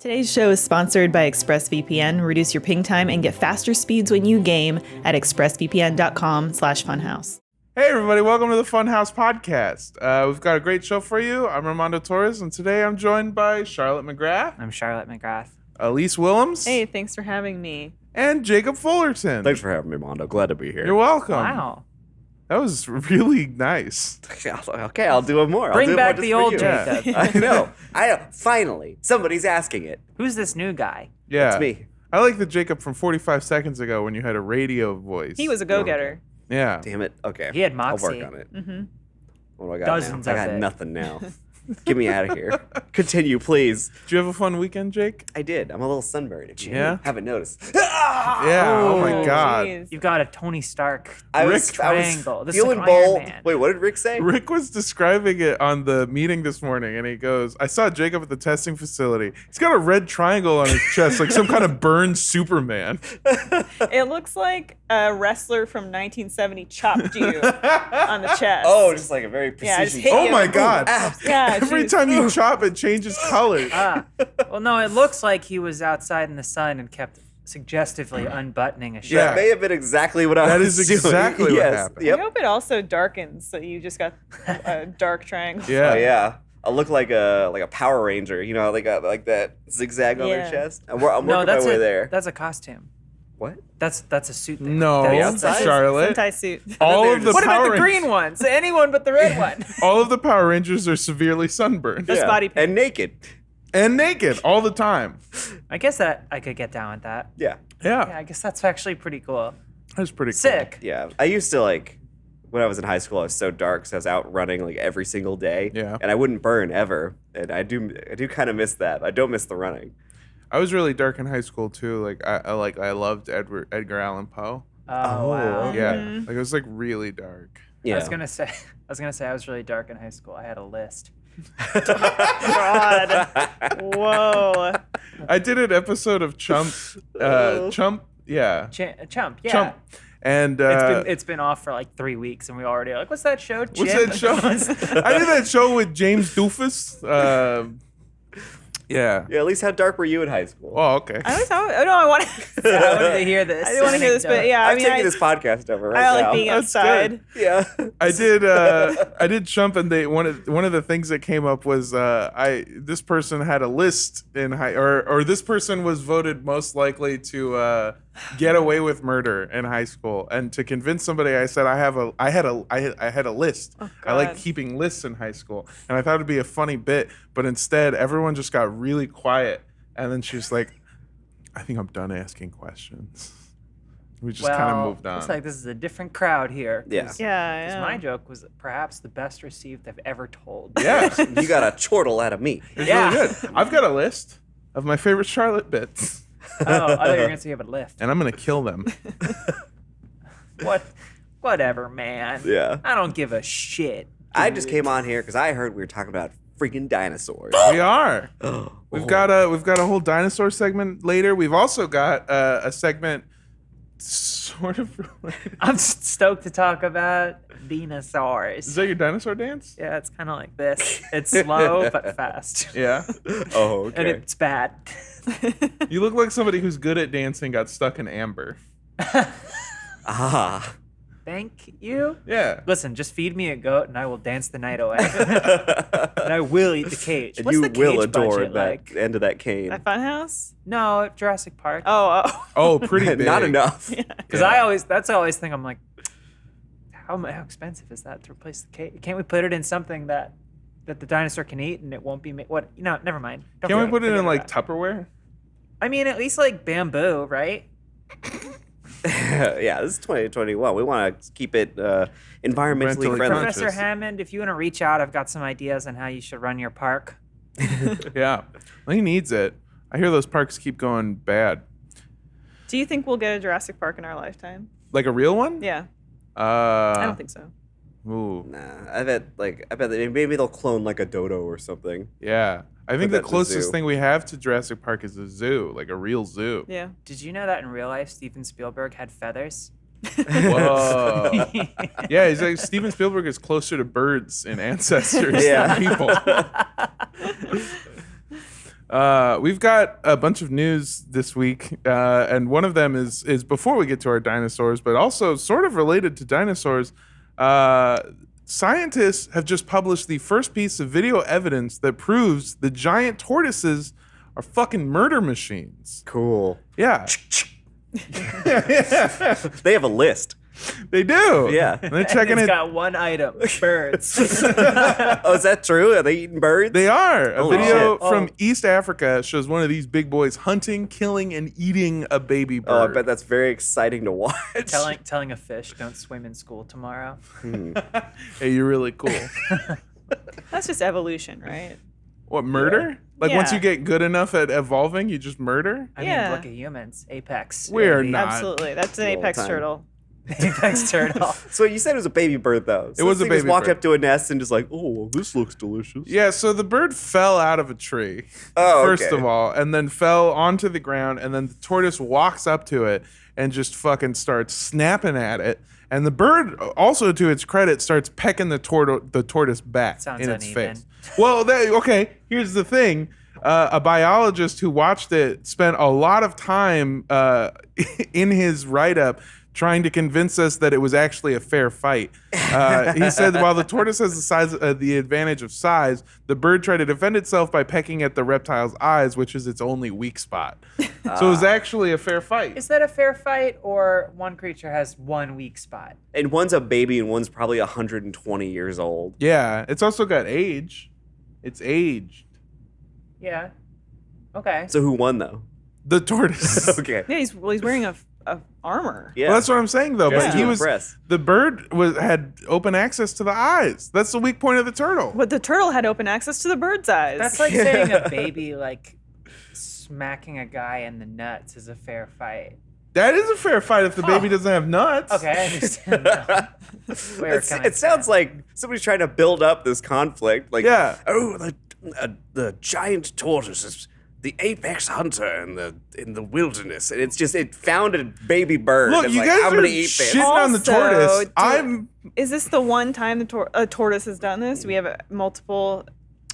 Today's show is sponsored by ExpressVPN. Reduce your ping time and get faster speeds when you game at expressvpn.com/funhouse. Hey everybody, welcome to the Funhaus podcast. We've got a great show for you. I'm Armando Torres, and today I'm joined by Charlotte McGrath. I'm Charlotte McGrath. Elise Willems. Hey, thanks for having me. And Jacob Fullerton. Thanks for having me, Mondo. Glad to be here. You're welcome. Wow. That was really nice. Okay, I'll do it more. Bring back the old Yeah. Jacob. I know. Finally, somebody's asking it. Who's this new guy? Yeah. It's me. I like the Jacob from 45 seconds ago when you had a radio voice. He was a go-getter. Yeah. Damn it. Okay. He had I'll moxie. work on it. Mm-hmm. What do I got Dozens now? of I got it. nothing now. Get me out of here. Continue, please. Did you have a fun weekend, Jake? I did. I'm a little sunburned. If you Yeah? haven't noticed. Yeah. Oh my God. Geez. You've got a Tony Stark Rick triangle. This is feeling like Iron bold. Man. Wait, what did Rick say? Rick was describing it on the meeting this morning, and he goes, I saw Jacob at the testing facility. He's got a red triangle on his chest, like some kind of burned Superman. It looks like a wrestler from 1970 chopped you on the chest. Oh, just like a very Yeah, I just precision. hit Oh you. my God. Yeah, Every geez. time you chop, it changes color. Well, no, it looks like he was outside in the sun and kept suggestively unbuttoning a shirt. Yeah. That may have been exactly what I That was is doing. exactly what Yes. happened. Yep. I hope it also darkens, so you just got a dark triangle. Yeah. Oh yeah. I look like a Power Ranger, you know, how they got like that zigzag on their Yeah. chest. I'm No, working my that's way there. that's a costume. What? That's a suit. Thing. No, That outside? Charlotte. Sentai suit. All of the What about Power the green ones? Anyone but the red one. All of the Power Rangers are severely sunburned That's body paint. and naked. and naked all the time. I guess that I could get down with that. Yeah. Yeah, Yeah, I guess that's actually pretty cool. that's pretty cool. Sick. Yeah. I used to like when I was in high school, I was so dark, so I was out running like every single day. Yeah. And I wouldn't burn ever. And I do kind of miss that. I don't miss the running. I was really dark in high school too. Like I loved Edgar Allan Poe. Oh, wow. okay. Yeah, Mhm. like it was like really dark. Yeah. I was gonna say I was really dark in high school. I had a list. God. Whoa. I did an episode of Chump. Chump. Yeah. Chump, yeah. Chump. And It's been off for like 3 weeks, and we already are like, what's that show? what's Chip? that show? I did that show with James Doofus. Yeah. Yeah, at least how dark were you in high school? Oh, okay. I want to. I wanted to hear this. I didn't want to hear this, but yeah, I I'm mean, taking I this podcast over right I now. like being That's outside. Yeah. I did Chump, and one of the things that came up was this person had a list in or this person was voted most likely to get away with murder in high school, and to convince somebody, I said I had a list. Oh, I like God. keeping lists in high school, and I thought it'd be a funny bit, but instead everyone just got really quiet, and then she was like, "I think I'm done asking questions." We just kind of moved on. Looks like this is a different crowd here. Yeah. Yeah, Because yeah. my joke was perhaps the best received I've ever told. Yeah. You got a chortle out of me. It's Yeah. really good. I've got a list of my favorite Charlotte bits, Oh, I thought you were gonna say you have a lift. and I'm gonna kill them. Whatever, man. Yeah. I don't give a shit. I just came on here because I heard we were talking about freaking dinosaurs. We are. We've got a whole dinosaur segment later. We've also got a segment sort of related. I'm stoked to talk about dinosaurs. Is that your dinosaur dance? Yeah, it's kind of like this. It's slow but fast, Yeah. Oh, and okay. it's bad. You look like somebody who's good at dancing got stuck in amber. Ah. Thank you. Yeah. Listen, just feed me a goat, and I will dance the night away. And I will eat the cage. And What's you the will cage adore budget that like? end of that cane. At Funhouse? No, Jurassic Park. Oh. Oh, pretty big. Not enough. Because Yeah. that's always thing. I'm like, how expensive is that to replace the cage? Can't we put it in something that the dinosaur can eat and it won't be what? Never mind. Don't Can we forget- put it forget in like about Tupperware? I mean, at least like bamboo, right? Yeah, this is 2021. We want to keep it environmentally Environmentally friendly. conscious. Professor Hammond, if you want to reach out, I've got some ideas on how you should run your park. Yeah. He needs it. I hear those parks keep going bad. Do you think we'll get a Jurassic Park in our lifetime? Like a real one? Yeah. I I don't think so. Ooh. Nah, I bet that maybe they'll clone like a dodo or something. Yeah. I think Put the that in the closest zoo. thing we have to Jurassic Park is a zoo, like a real zoo. Yeah. Did you know that in real life, Steven Spielberg had feathers? Whoa. Yeah, he's like Steven Spielberg is closer to birds in ancestors Yeah. than people. We've got a bunch of news this week, and one of them is before we get to our dinosaurs, but also sort of related to dinosaurs. Scientists have just published the first piece of video evidence that proves the giant tortoises are fucking murder machines. Cool. Yeah, They have a list. they do. Yeah. And they're checking It's it. got one item: birds. Oh, is that true? Are they eating birds? They are. A Holy video shit. from East Africa shows one of these big boys hunting, killing, and eating a baby bird. Oh, I bet that's very exciting to watch. telling a fish, "Don't swim in school tomorrow." Hey, you're really cool. That's just evolution, right? What, murder? Like once Yeah. you get good enough at evolving, you just murder? I Yeah. mean, look at humans. Apex. We're baby. not. Absolutely. That's an All the apex time. turtle. Apex turtle. So you said it was a baby bird, though. So It was this a thing just baby walked bird. up to a nest and just like, oh, this looks delicious. Yeah, so the bird fell out of a tree, Oh, first okay. of all, and then fell onto the ground, and then the tortoise walks up to it and just fucking starts snapping at it. And the bird, also to its credit, starts pecking the tortoise back Sounds in its uneven. face. Well, okay, here's the thing. A biologist who watched it spent a lot of time in his write-up trying to convince us that it was actually a fair fight. He said while the tortoise has the advantage of size, the bird tried to defend itself by pecking at the reptile's eyes, which is its only weak spot. So it was actually a fair fight. Is that a fair fight, or one creature has one weak spot? And one's a baby and one's probably 120 years old. Yeah, it's also got age. It's aged. Yeah. Okay. So who won, though? The tortoise. Okay. Yeah, he's wearing a armor. Yeah. Well, that's what I'm saying though. Just But to he was impress. the bird had open access to the eyes. That's the weak point of the turtle. But the turtle had open access to the bird's eyes. That's like saying a baby like smacking a guy in the nuts is a fair fight. That is a fair fight if the baby doesn't have nuts. Okay, I understand. Now. Where can I It sounds like somebody's trying to build up this conflict. Like, Yeah. oh, the giant tortoise is the apex hunter in the wilderness, and it found a baby bird. Look, It's you like, guys I'm are gonna eat this. shitting on the Also, tortoise. Is this the one time a tortoise has done this? We have multiple,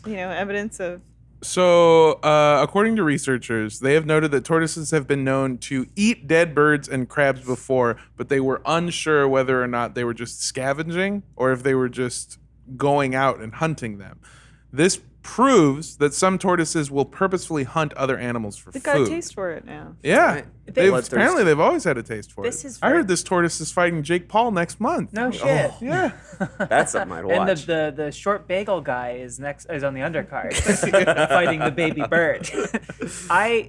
evidence of. So, according to researchers, they have noted that tortoises have been known to eat dead birds and crabs before, but they were unsure whether or not they were just scavenging or if they were just going out and hunting them. This proves that some tortoises will purposefully hunt other animals for They've food. got a taste for it now. Yeah. Right. Bloodthirsty. Apparently they've always had a taste for This it. is I very- heard this tortoise is fighting Jake Paul next month. No shit. Yeah. That's something I'd And watch. the short bagel guy is on the undercard fighting the baby bird.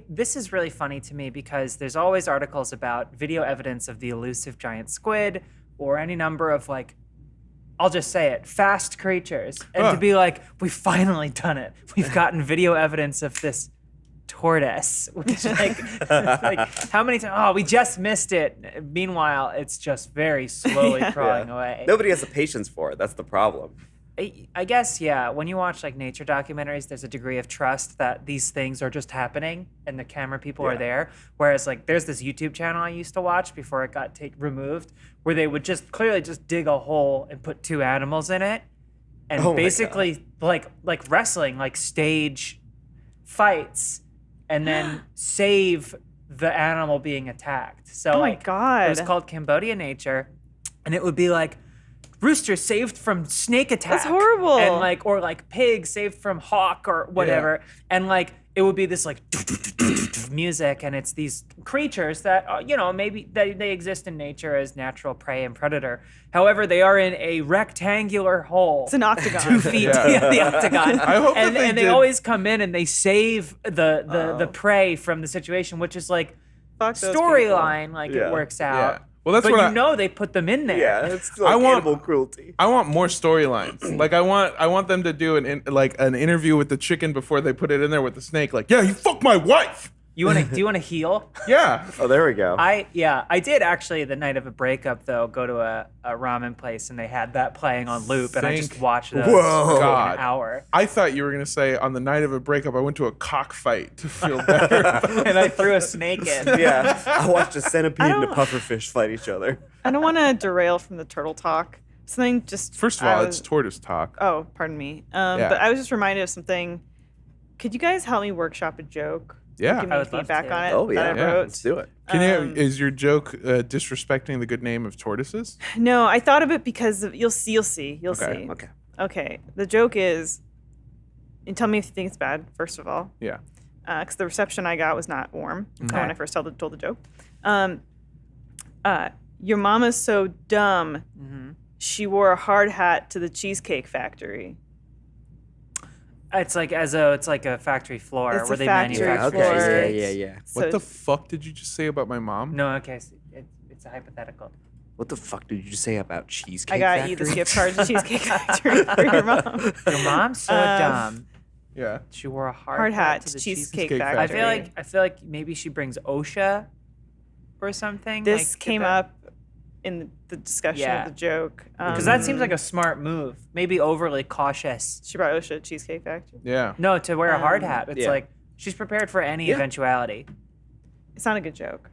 This is really funny to me because there's always articles about video evidence of the elusive giant squid or any number of I'll just say it, fast creatures. And to be like, we've finally done it. We've gotten video evidence of this tortoise. Which like how many times? Oh, we just missed it. Meanwhile, it's just very slowly crawling away. Nobody has the patience for it. That's the problem. I guess, yeah, when you watch nature documentaries, there's a degree of trust that these things are just happening and the camera people are there. Whereas there's this YouTube channel I used to watch before it got removed where they would just clearly just dig a hole and put two animals in it and Oh my basically like wrestling, stage fights and then save the animal being attacked. So Oh my it God. was called Cambodia Nature and it would be rooster saved from snake attack. That's horrible. And or pig saved from hawk or whatever. And it would be this music, and it's these creatures that maybe they exist in nature as natural prey and predator. However, they are in a rectangular hole. It's an octagon. 2 feet the octagon. I hope that and they they did- always come in and they save the prey from the situation, which is Fuck those storyline. Yeah. It works out. Yeah. Well, that's but what they put them in there. Yeah, it's I want- animal cruelty. I want more storylines. I want them to do an interview with the chicken before they put it in there with the snake. Yeah, you fucked my wife. Do you want to heal? Yeah. Oh, there we go. I did actually the night of a breakup though go to a ramen place and they had that playing on loop and I just Thank watched those Whoa. for God. an hour I thought you were gonna say on the night of a breakup I went to a cockfight to feel better. and I threw a snake in. Yeah, I watched a centipede and a don't- pufferfish fight each other. I don't want to derail from the turtle talk. Something just. First of I all, was- it's tortoise talk. Oh, pardon me. Yeah. But I was just reminded of something. Could you guys help me workshop a joke? Yeah. Give I me would love feedback to. on it. Oh that yeah, I wrote. let's do it. Is your joke disrespecting the good name of tortoises? No, I thought of it because you'll see. Okay. Okay. Okay. The joke is, and tell me if you think it's bad. First of all, Yeah. because the reception I got was not warm Okay. when I first told the joke. Your mama's so dumb. Mm-hmm. She wore a hard hat to the Cheesecake Factory. It's like it's like a factory floor It's where a they factory manufacture floor. cheesecakes. Yeah. So What the fuck did you just say about my mom? No, okay, so it's a hypothetical. What the fuck did you say about Cheesecake I got Factory? you this gift card to Cheesecake Factory for your mom. Your mom's so dumb. Yeah. She wore a Hard hat to to the Cheesecake Cheesecake Factory. Factory. I feel like maybe she brings OSHA or something. This like, came up in the discussion Yeah. of the joke. because that seems like a smart move. Maybe overly cautious. she brought OSHA at Cheesecake Factory. Yeah. No, to wear a hard hat. It's yeah. like she's prepared for any Yeah. eventuality. It's not a good joke.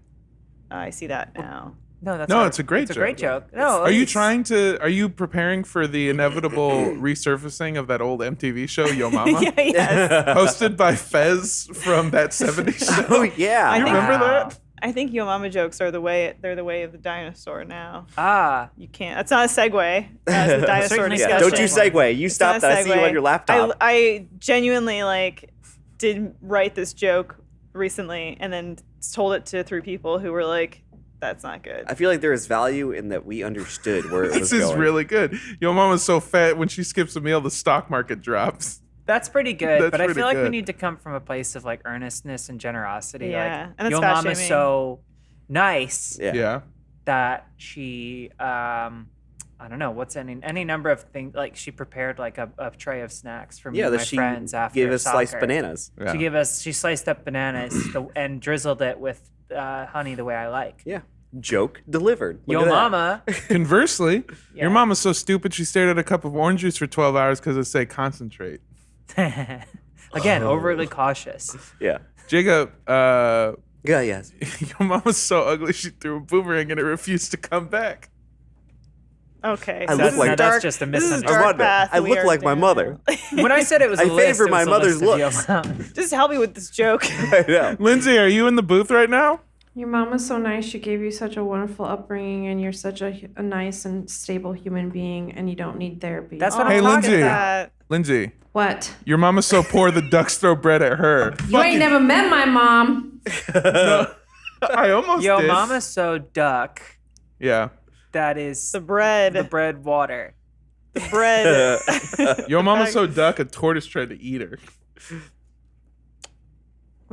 I see that now. No, that's No, not- it's a great It's a great joke. joke. No, Are you it's- are you preparing for the inevitable resurfacing of that old MTV show, Yo Mama? yeah, yes. Hosted by Fez from that 70s show. Oh yeah. I You think- remember Wow. that? I think Yo Mama jokes are they're the way of the dinosaur now. Ah, You can't. That's not a segue. That's the dinosaur Certainly Yeah, discussion. don't you segue. You It's stop not that. a I see you segue. on your laptop. I genuinely did write this joke recently and then told it to 3 people who were like, "That's not good." I feel like there is value in that we understood where it was This is going. really good. Yo Mama's so fat when she skips a meal, the stock market drops. that's pretty good. That's but I pretty feel like we good. need to come from a place of like earnestness and generosity. Yeah, Like, and it's your fat mom is shaming. so nice Yeah. Yeah. that she I don't know what's any number of things, like she prepared like a tray of snacks for me Yeah, and that my she friends after gave us sliced soccer. bananas. Yeah. She sliced up bananas and drizzled it with honey the way I like. Yeah. Joke delivered. Look Yo at that. mama. Conversely, Yeah. your mama's so stupid she stared at a cup of orange juice for 12 hours because it say concentrate. Again, overly cautious. Yeah. Jacob, Yeah. Yes. your mama's so ugly she threw a boomerang and it refused to come back. Okay, I so look this like- is dark. That's just a This is misunderstanding. dark Armando, path I we look are like my down. mother. When I said it was a I list, favor it was my a mother's list of looks. Yo Mama. Just help me with this joke. I know. Lindsay, are you in the booth right now? Your mom was so nice. She gave you such a wonderful upbringing, and you're such a nice and stable human being, and you don't need therapy. That's what Hey, I'm talking Lindsay. about. Lindsay, What? your mama's so poor the ducks throw bread at her. You ain't never met my mom. I almost Yo did. mama so duck. Yeah. That is The bread. the bread water. The bread. Yo mama's so duck a tortoise tried to eat her. Can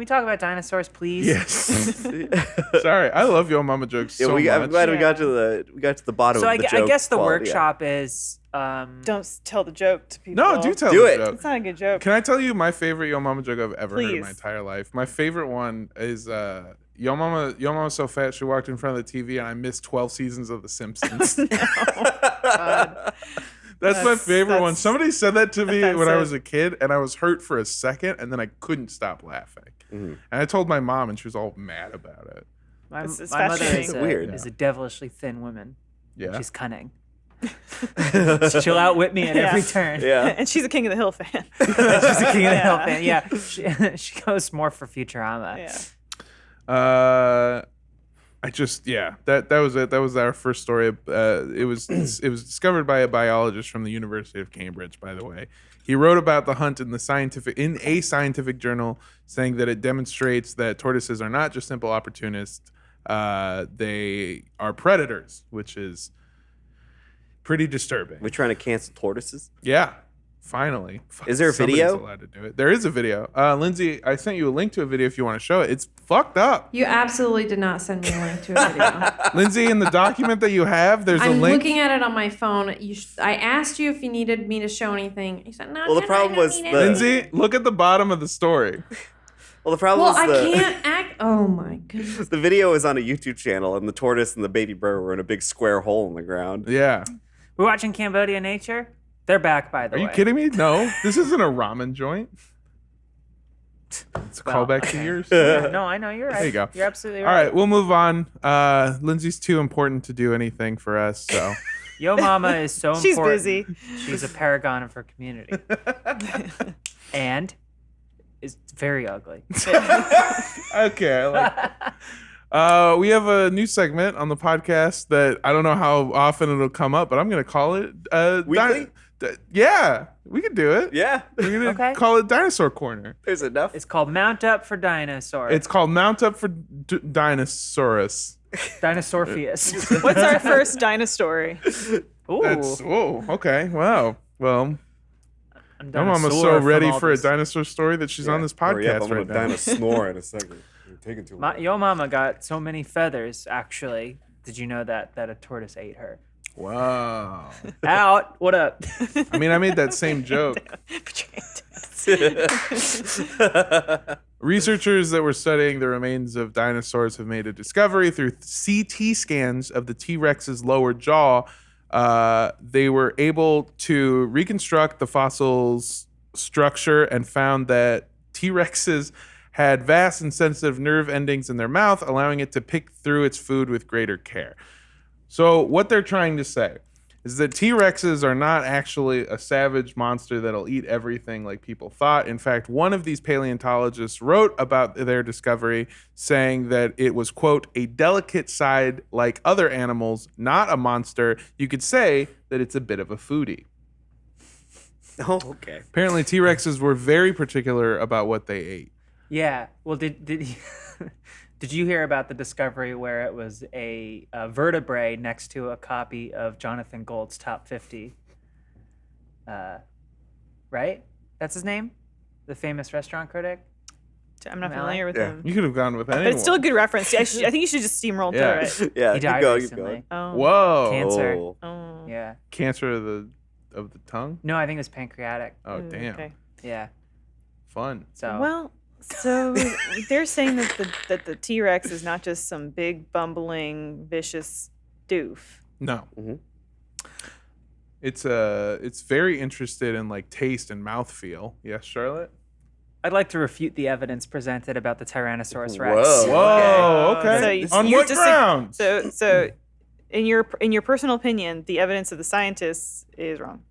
we talk about dinosaurs, please? Yes. Sorry, I love Yo Mama jokes Yeah, so I'm much. glad we Yeah. got to the bottom So of I, the gu- I joke guess the quality, yeah. workshop is Don't tell the joke to people. No, do tell Do the it. joke. It's not a good joke. Can I tell you my favorite Yo Mama joke I've ever heard in my Please. entire life? My favorite one is Yo Mama's so fat she walked in front of the TV and I missed 12 seasons of The Simpsons. That's my favorite one. that's Somebody said that to me when I offensive. was a kid and I was hurt for a second and then I couldn't stop laughing. Mhm. And I told my mom and she was all mad about it. my, It's my mother fascinating. is a, Weird. is a devilishly thin woman. Yeah. She's cunning. She'll outwit me at every Yeah. turn. Yeah. And she's a King of the Hill fan. She's a king of the hill Yeah. fan. Yeah, she goes more for Futurama. Yeah. I just that was it. That was our first story. It was discovered by a biologist from the University of Cambridge. By the way, he wrote about the hunt in a scientific journal, saying that it demonstrates that tortoises are not just simple opportunists. They are predators, which is pretty disturbing. We're trying to cancel tortoises. Yeah. Finally. Is there a Somebody's video? allowed to do it. There is a video. Lindsay, I sent you a link to a video if you want to show it. It's fucked up. You absolutely did not send me a link to a video. Lindsay, in the document that you have, there's a I'm link. looking at it on my phone. I asked you if you needed me to show anything. You said no. Well, the no, problem I don't was need the- it." Lindsay, look at the bottom of the story. Well, the problem Well, I was can't act. Oh my goodness. the video is on a YouTube channel, and the tortoise and the baby bird were in a big square hole in the ground. Yeah. We're watching Cambodia Nature. They're back, by the Are way. you kidding me? No. This isn't a ramen joint. It's a Well, callback okay. to yours. Yeah, no, I know you're right. There you go. You're absolutely All right. right, we'll move on. Lindsay's too important to do anything for us, so. Yo Mama is so She's important. busy. She's a paragon of her community. And is very ugly. Okay, I like that. We have a new segment on the podcast that I don't know how often it'll come up, but I'm going to call it Weekly? yeah, we could do it. Yeah. We're going to Okay. call it Dinosaur Corner. There's enough. It's called Mount Up for Dinosaur. It's called Mount Up for Dinosaurus. Dinosaurpheus. What's our first dinosaur? Ooh. Okay. Wow. Well, I'm my mama's so dinosaur from ready all for a this. dinosaur story that she's on this Hurry up, podcast I'm right gonna now. snore in a second. You're taking too long. Your mama got so many feathers, actually. Did you know that a tortoise ate her? Wow. Out. What up? I mean, I made that same joke. Researchers that were studying the remains of dinosaurs have made a discovery through CT scans of the T-Rex's lower jaw. They were able to reconstruct the fossil's structure and found that T-Rexes had vast and sensitive nerve endings in their mouth, allowing it to pick through its food with greater care. So what they're trying to say is that T-Rexes are not actually a savage monster that'll eat everything like people thought. In fact, one of these paleontologists wrote about their discovery saying that it was, quote, a delicate side like other animals, not a monster. You could say that it's a bit of a foodie. Oh, okay. Apparently, T-Rexes were very particular about what they ate. Yeah. Well, did did you hear about the discovery where it was a vertebrae next to a copy of Jonathan Gold's Top 50? Right? That's his name? The famous restaurant critic? I'm not Really? familiar with Yeah. him. You could have gone with anyone. But it's still a good reference. I think you should just steamroll Yeah. through it. Yeah, He keep died going, keep recently. going. Oh. Whoa. Cancer. Oh. Oh. Yeah. Cancer of the tongue? No, I think it was pancreatic. Oh, damn. Okay. Yeah. Fun. So Well, so they're saying that the T-Rex is not just some big bumbling vicious doof. No. Mhm. It's very interested in like taste and mouthfeel. Yes, Charlotte? I'd like to refute the evidence presented about the Tyrannosaurus Rex. Whoa. Whoa, okay. So you- On you're what just grounds? So in your personal opinion, the evidence of the scientists is wrong.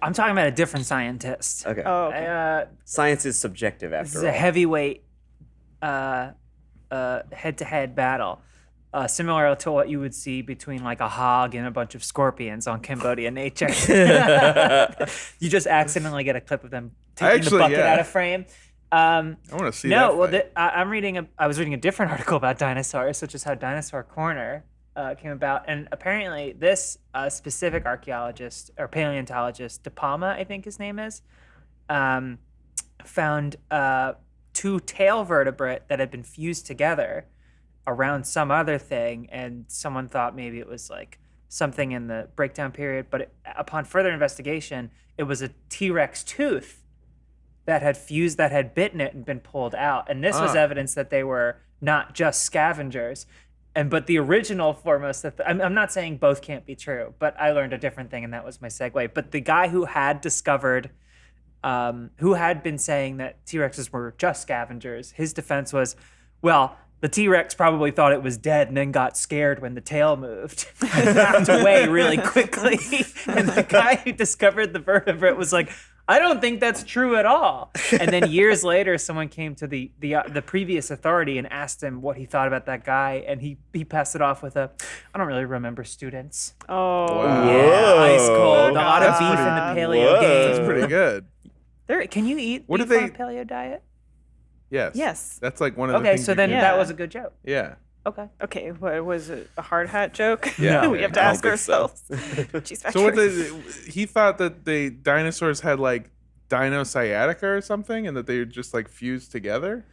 I'm talking about a different scientist. Okay. Oh, okay. Science is subjective This after is all. a heavyweight head-to-head battle, similar to what you would see between like a hog and a bunch of scorpions on Cambodia Nature. You just accidentally get a clip of them taking Actually, the bucket yeah. out of frame. I want to see No, that. well, fight. I was reading a different article about dinosaurs, which is how Dinosaur Corner came about. And apparently, this specific archaeologist or paleontologist, De Palma, I think his name is, found two tail vertebrae that had been fused together around some other thing, and someone thought maybe it was like something in the breakdown period. But upon further investigation, it was a T-Rex tooth that had fused, that had bitten it and been pulled out. And this was evidence that they were not just scavengers. But the original foremost, I'm not saying both can't be true, but I learned a different thing, and that was my segue. But the guy who had discovered, who had been saying that T-Rexes were just scavengers, his defense was, well, the T-Rex probably thought it was dead and then got scared when the tail moved and backed away really quickly. And the guy who discovered the vertebrate was like, I don't think that's true at all. And then years later, someone came to the previous authority and asked him what he thought about that guy, and he passed it off with I don't really remember students. Oh. Wow. Yeah, ice cold. Oh, a lot of God. beef in the paleo Whoa. game. That's pretty good. Can you eat What beef do on they- a paleo diet? Yes. Yes. That's like one of the Okay, things. so you then can- that Yeah. was a good joke. Yeah. Okay. Okay, what was it? A hard hat joke? Yeah. we have to I don't ask think so. ourselves. Cheese So what factory. he thought that the dinosaurs had like dino-sciatica or something, and that they were just like fused together.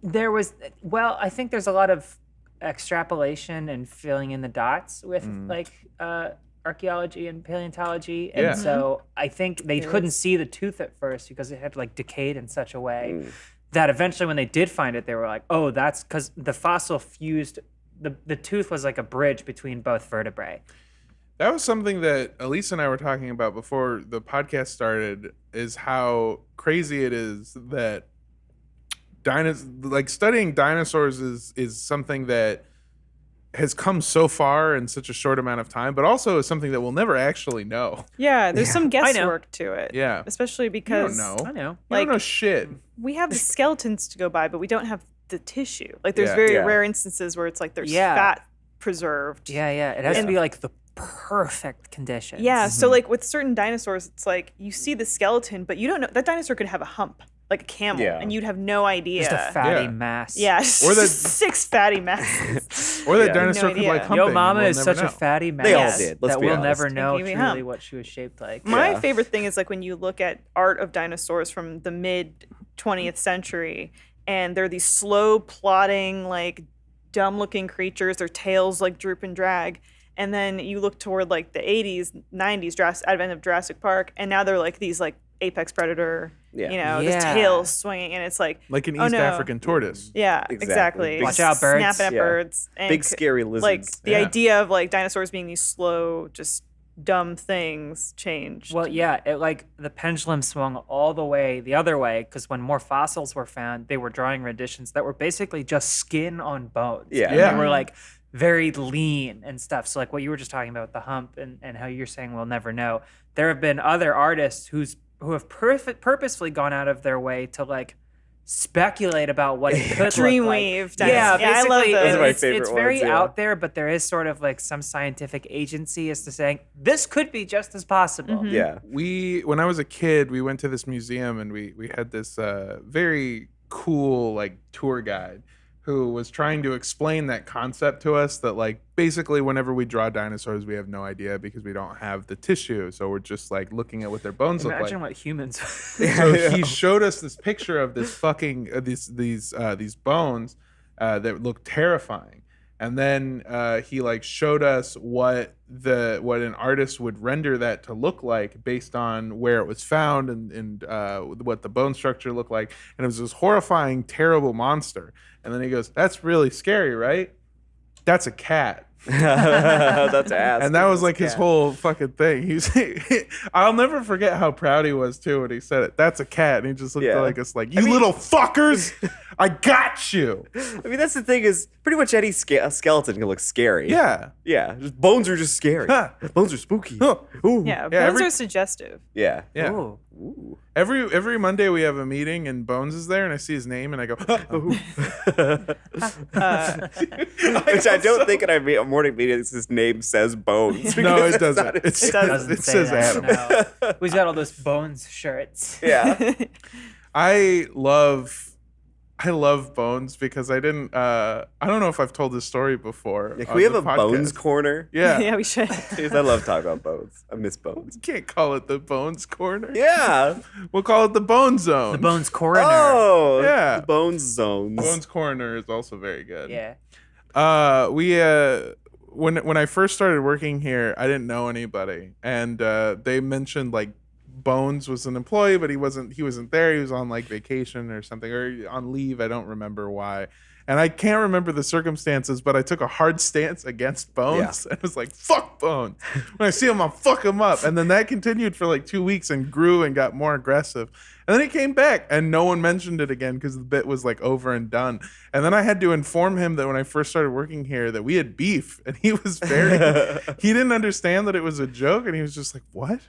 There was, well, I think there's a lot of extrapolation and filling in the dots with like archaeology and paleontology, and Yeah. so I think they couldn't see the tooth at first because it had like decayed in such a way that eventually when they did find it, they were like, oh, that's because the fossil fused. The tooth was like a bridge between both vertebrae. That was something that Elise and I were talking about before the podcast started, is how crazy it is that studying dinosaurs is something that has come so far in such a short amount of time, but also is something that we'll never actually know. Yeah, there's some guesswork to it. Yeah. Especially You because don't know. I know. You Like- don't know shit. we have the skeletons to go by, but we don't have the tissue. Like there's very rare instances where it's like there's fat preserved. Yeah. It has to be like the perfect conditions. Yeah, so like with certain dinosaurs, it's like you see the skeleton, but you don't know that dinosaur could have a hump, like a camel, and you'd have no idea. Just a fatty Yeah. mass. Yeah, Or the- 6 fatty masses. Or that Yeah. dinosaur No could like idea. humping. Yo and mama we'll is never such know. a fatty mass They all did, let's that be we'll honest. never know Give me truly hump. what she was shaped like. My Yeah. favorite thing is like when you look at art of dinosaurs from the mid 20th century, and they're these slow plodding, like dumb looking creatures. Their tails like droop and drag. And then you look toward like the 80s, 90s, advent of Jurassic Park, and now they're like these like apex predator, Yeah. you know, Yeah. the tails swinging, and it's like Like an oh, East no. African tortoise. Yeah, Exactly. exactly. Watch out, birds. Snapping at Yeah. birds. And Big scary lizards. like the Yeah. idea of like dinosaurs being these slow, just dumb things changed. Well, yeah, it like the pendulum swung all the way the other way because when more fossils were found, they were drawing renditions that were basically just skin on bones. Yeah. And Yeah. they were like very lean and stuff. So like what you were just talking about with the hump and how you're saying we'll never know. There have been other artists who have purposefully gone out of their way to like speculate about what it could Dreamweave look like. dinosaurs. Yeah, Yeah, I love basically, those. Those are my it's favorite very ones, yeah. out there, but there is sort of like some scientific agency as to saying this could be just as possible. Mm-hmm. Yeah. When I was a kid, we went to this museum and we had this very cool like tour guide who was trying to explain that concept to us that like basically whenever we draw dinosaurs we have no idea because we don't have the tissue, so we're just like looking at what their bones look Imagine like. what humans. So he showed us this picture of this fucking these bones that look terrifying, and then he like showed us what an artist would render that to look like based on where it was found and what the bone structure looked like, and it was this horrifying, terrible monster. And then he goes, "That's really scary, right? That's a cat." That's ass. And that was like his whole fucking thing. He's, I'll never forget how proud he was too when he said it. That's a cat, and he just looked like us, like, "You little fuckers, I got you." I mean, that's the thing is pretty much any skeleton can look scary. Yeah. Yeah. Just bones are just scary. Huh. Bones are spooky. Huh. Ooh. Yeah, Yeah, bones every- are suggestive. Yeah. Yeah. Ooh. Ooh. Every Monday we have a meeting and Bones is there and I see his name and I go, Which I don't think in our morning meetings his name says Bones. no, because it doesn't. not It his- says, Doesn't it say says that, Adam. no. Who's got all those bones shirts? Yeah. I love Bones because I don't know if I've told this story before. Can on we have the a Bones podcast. corner? Yeah. Yeah, we should. Because I love talking about bones. I miss bones. You can't call it the Bones Corner. Yeah. We'll call it the Bone Zone. The bones coroner. Oh. Yeah. The Bones zones. Bones Corner is also very good. Yeah. When I first started working here, I didn't know anybody, and they mentioned like Bones was an employee, but he wasn't there. He was on like vacation or something, or on leave. I don't remember why. And I can't remember the circumstances, but I took a hard stance against Bones. And was like, fuck Bones. When I see him, I'll fuck him up. And then that continued for like 2 weeks and grew and got more aggressive. And then he came back and no one mentioned it again because the bit was like over and done. And then I had to inform him that when I first started working here that we had beef. And he was he didn't understand that it was a joke. And he was just like, what?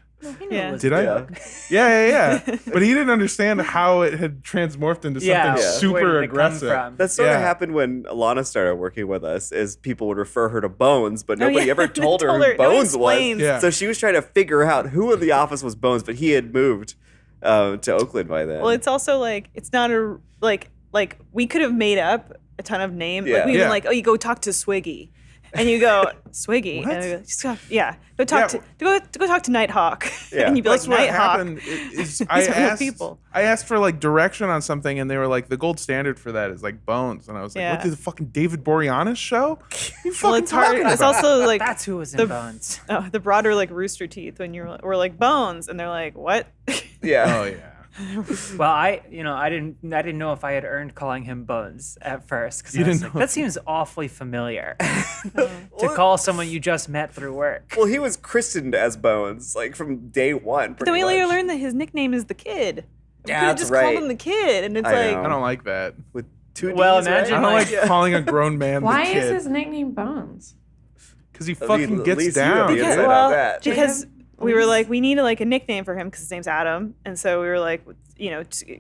Yeah. Did I? Yeah. But he didn't understand how it had transmorphed into something Yeah. super Where did it come aggressive. from? That sort of Yeah. happened when Alana started working with us, is people would refer her to Bones, but nobody yeah. ever told her Told who her- no one Bones was. explains. Yeah. So she was trying to figure out who in the office was Bones, but he had moved to Oakland by then. Well, it's also like it's not a like we could have made up a ton of names. Yeah. Like we Yeah. even like, oh, you go talk to Swiggy, and you go Swiggy, What? and I go, "Just go- yeah, go talk Yeah. go talk to Nighthawk, Yeah. and you'd be That's like what Nighthawk. happened. Is I These are real asked people. I asked for like direction on something, and they were like, the gold standard for that is like Bones, and I was like, Yeah. what, did the fucking David Boreanaz show? You fucking Well, it's hard. talking It's about? also like That's who was in the- Bones. the broader like Rooster Teeth when we're like Bones, and they're like what? yeah. Oh yeah. Well, I didn't know if I had earned calling him Bones at first because You I was didn't like, know. that seems awfully familiar to call someone you just met through work. Well, he was christened as Bones, like from day one. But then we later much. learned that his nickname is the Kid. We Yeah, could have that's just right. called him the Kid, and it's I like know. I don't like that. With 2 Ds, Well, right? imagine, I don't like like- calling a grown man Why the is kid. his nickname Bones? Because he I mean, fucking at gets least you have down. the Because, insight on well, that. because we were like, we need like a nickname for him because his name's Adam, and so we were like,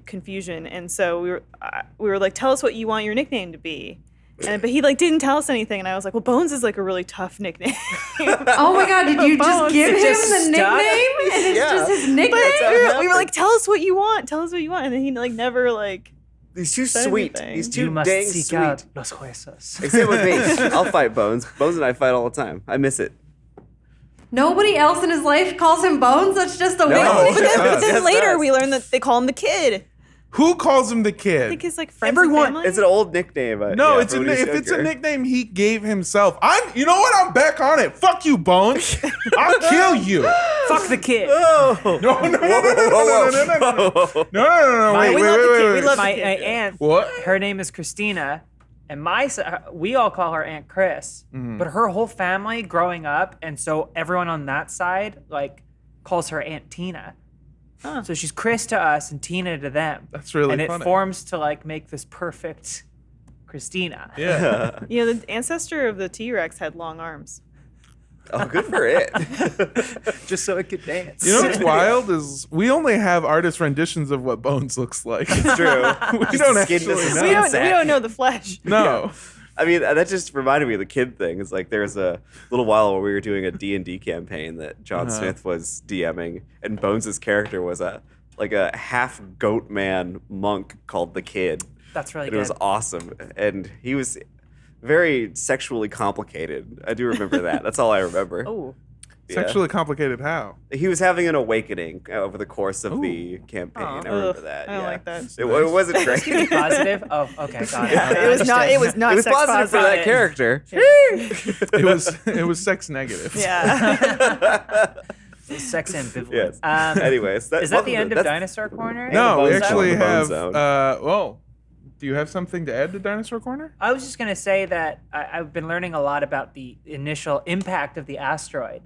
confusion, and so we were like, tell us what you want your nickname to be, but he like didn't tell us anything, and I was like, well, Bones is like a really tough nickname. Oh my god, did you just Bones. give him just the stuck? nickname? And it's Yeah. just his nickname? we were like, tell us what you want, and then he like never like. He's too Said sweet. anything. He's You too must dang seek sweet. out los huesos. Except with me. I'll fight Bones. Bones and I fight all the time. I miss it. Nobody else in his life calls him Bones? That's just a No. weird But then Yes, later does. we learned that they call him the Kid. Who calls him the kid? I think his like friends Everyone- and family. It's an old nickname. No, yeah, it's for a, when he was if it's a younger. nickname he gave himself. You know what? I'm back on it. Fuck you, Bones. I'll kill you. Fuck the kid. Oh. No, no, no, no, no, no, no, no, no, My- wait, we wait, love the wait, kid. wait, We wait. love My the kid. aunt, What? her name is Christina, and we all call her Aunt Chris. Mm-hmm. But her whole family growing up, and so everyone on that side like calls her Aunt Tina. So she's Chris to us and Tina to them. That's really and it funny. forms to like make this perfect Christina. Yeah. The ancestor of the T-Rex had long arms. Oh, good for it. Just so it could dance. You know what's wild is we only have artist renditions of what Bones looks like. It's true. We don't Skin to actually skin know. We don't know the flesh. No. I mean, that just reminded me of the kid thing. It's like there's a little while where we were doing a D&D campaign that John Smith was DMing, and Bones' character was a half goat man monk called the Kid. That's really And good. it was awesome. And he was very sexually complicated. I do remember that. That's all I remember. Oh, Yeah. Sexually complicated how? He was having an awakening over the course of the campaign. Oh. I remember Ugh, that. I don't yeah. like that. It wasn't great. positive. Oh, okay, got it. Yeah, Okay, it was not. understood. It was not. It was sex positive for that character. It was sex negative. Yeah. Sex ambivalence. Yes. Um, Anyways, is that the end of that's- Dinosaur Corner? No, we Bone actually Zone. Bone have. Zone. Well, do you have something to add to Dinosaur Corner? I was just going to say that I've been learning a lot about the initial impact of the asteroid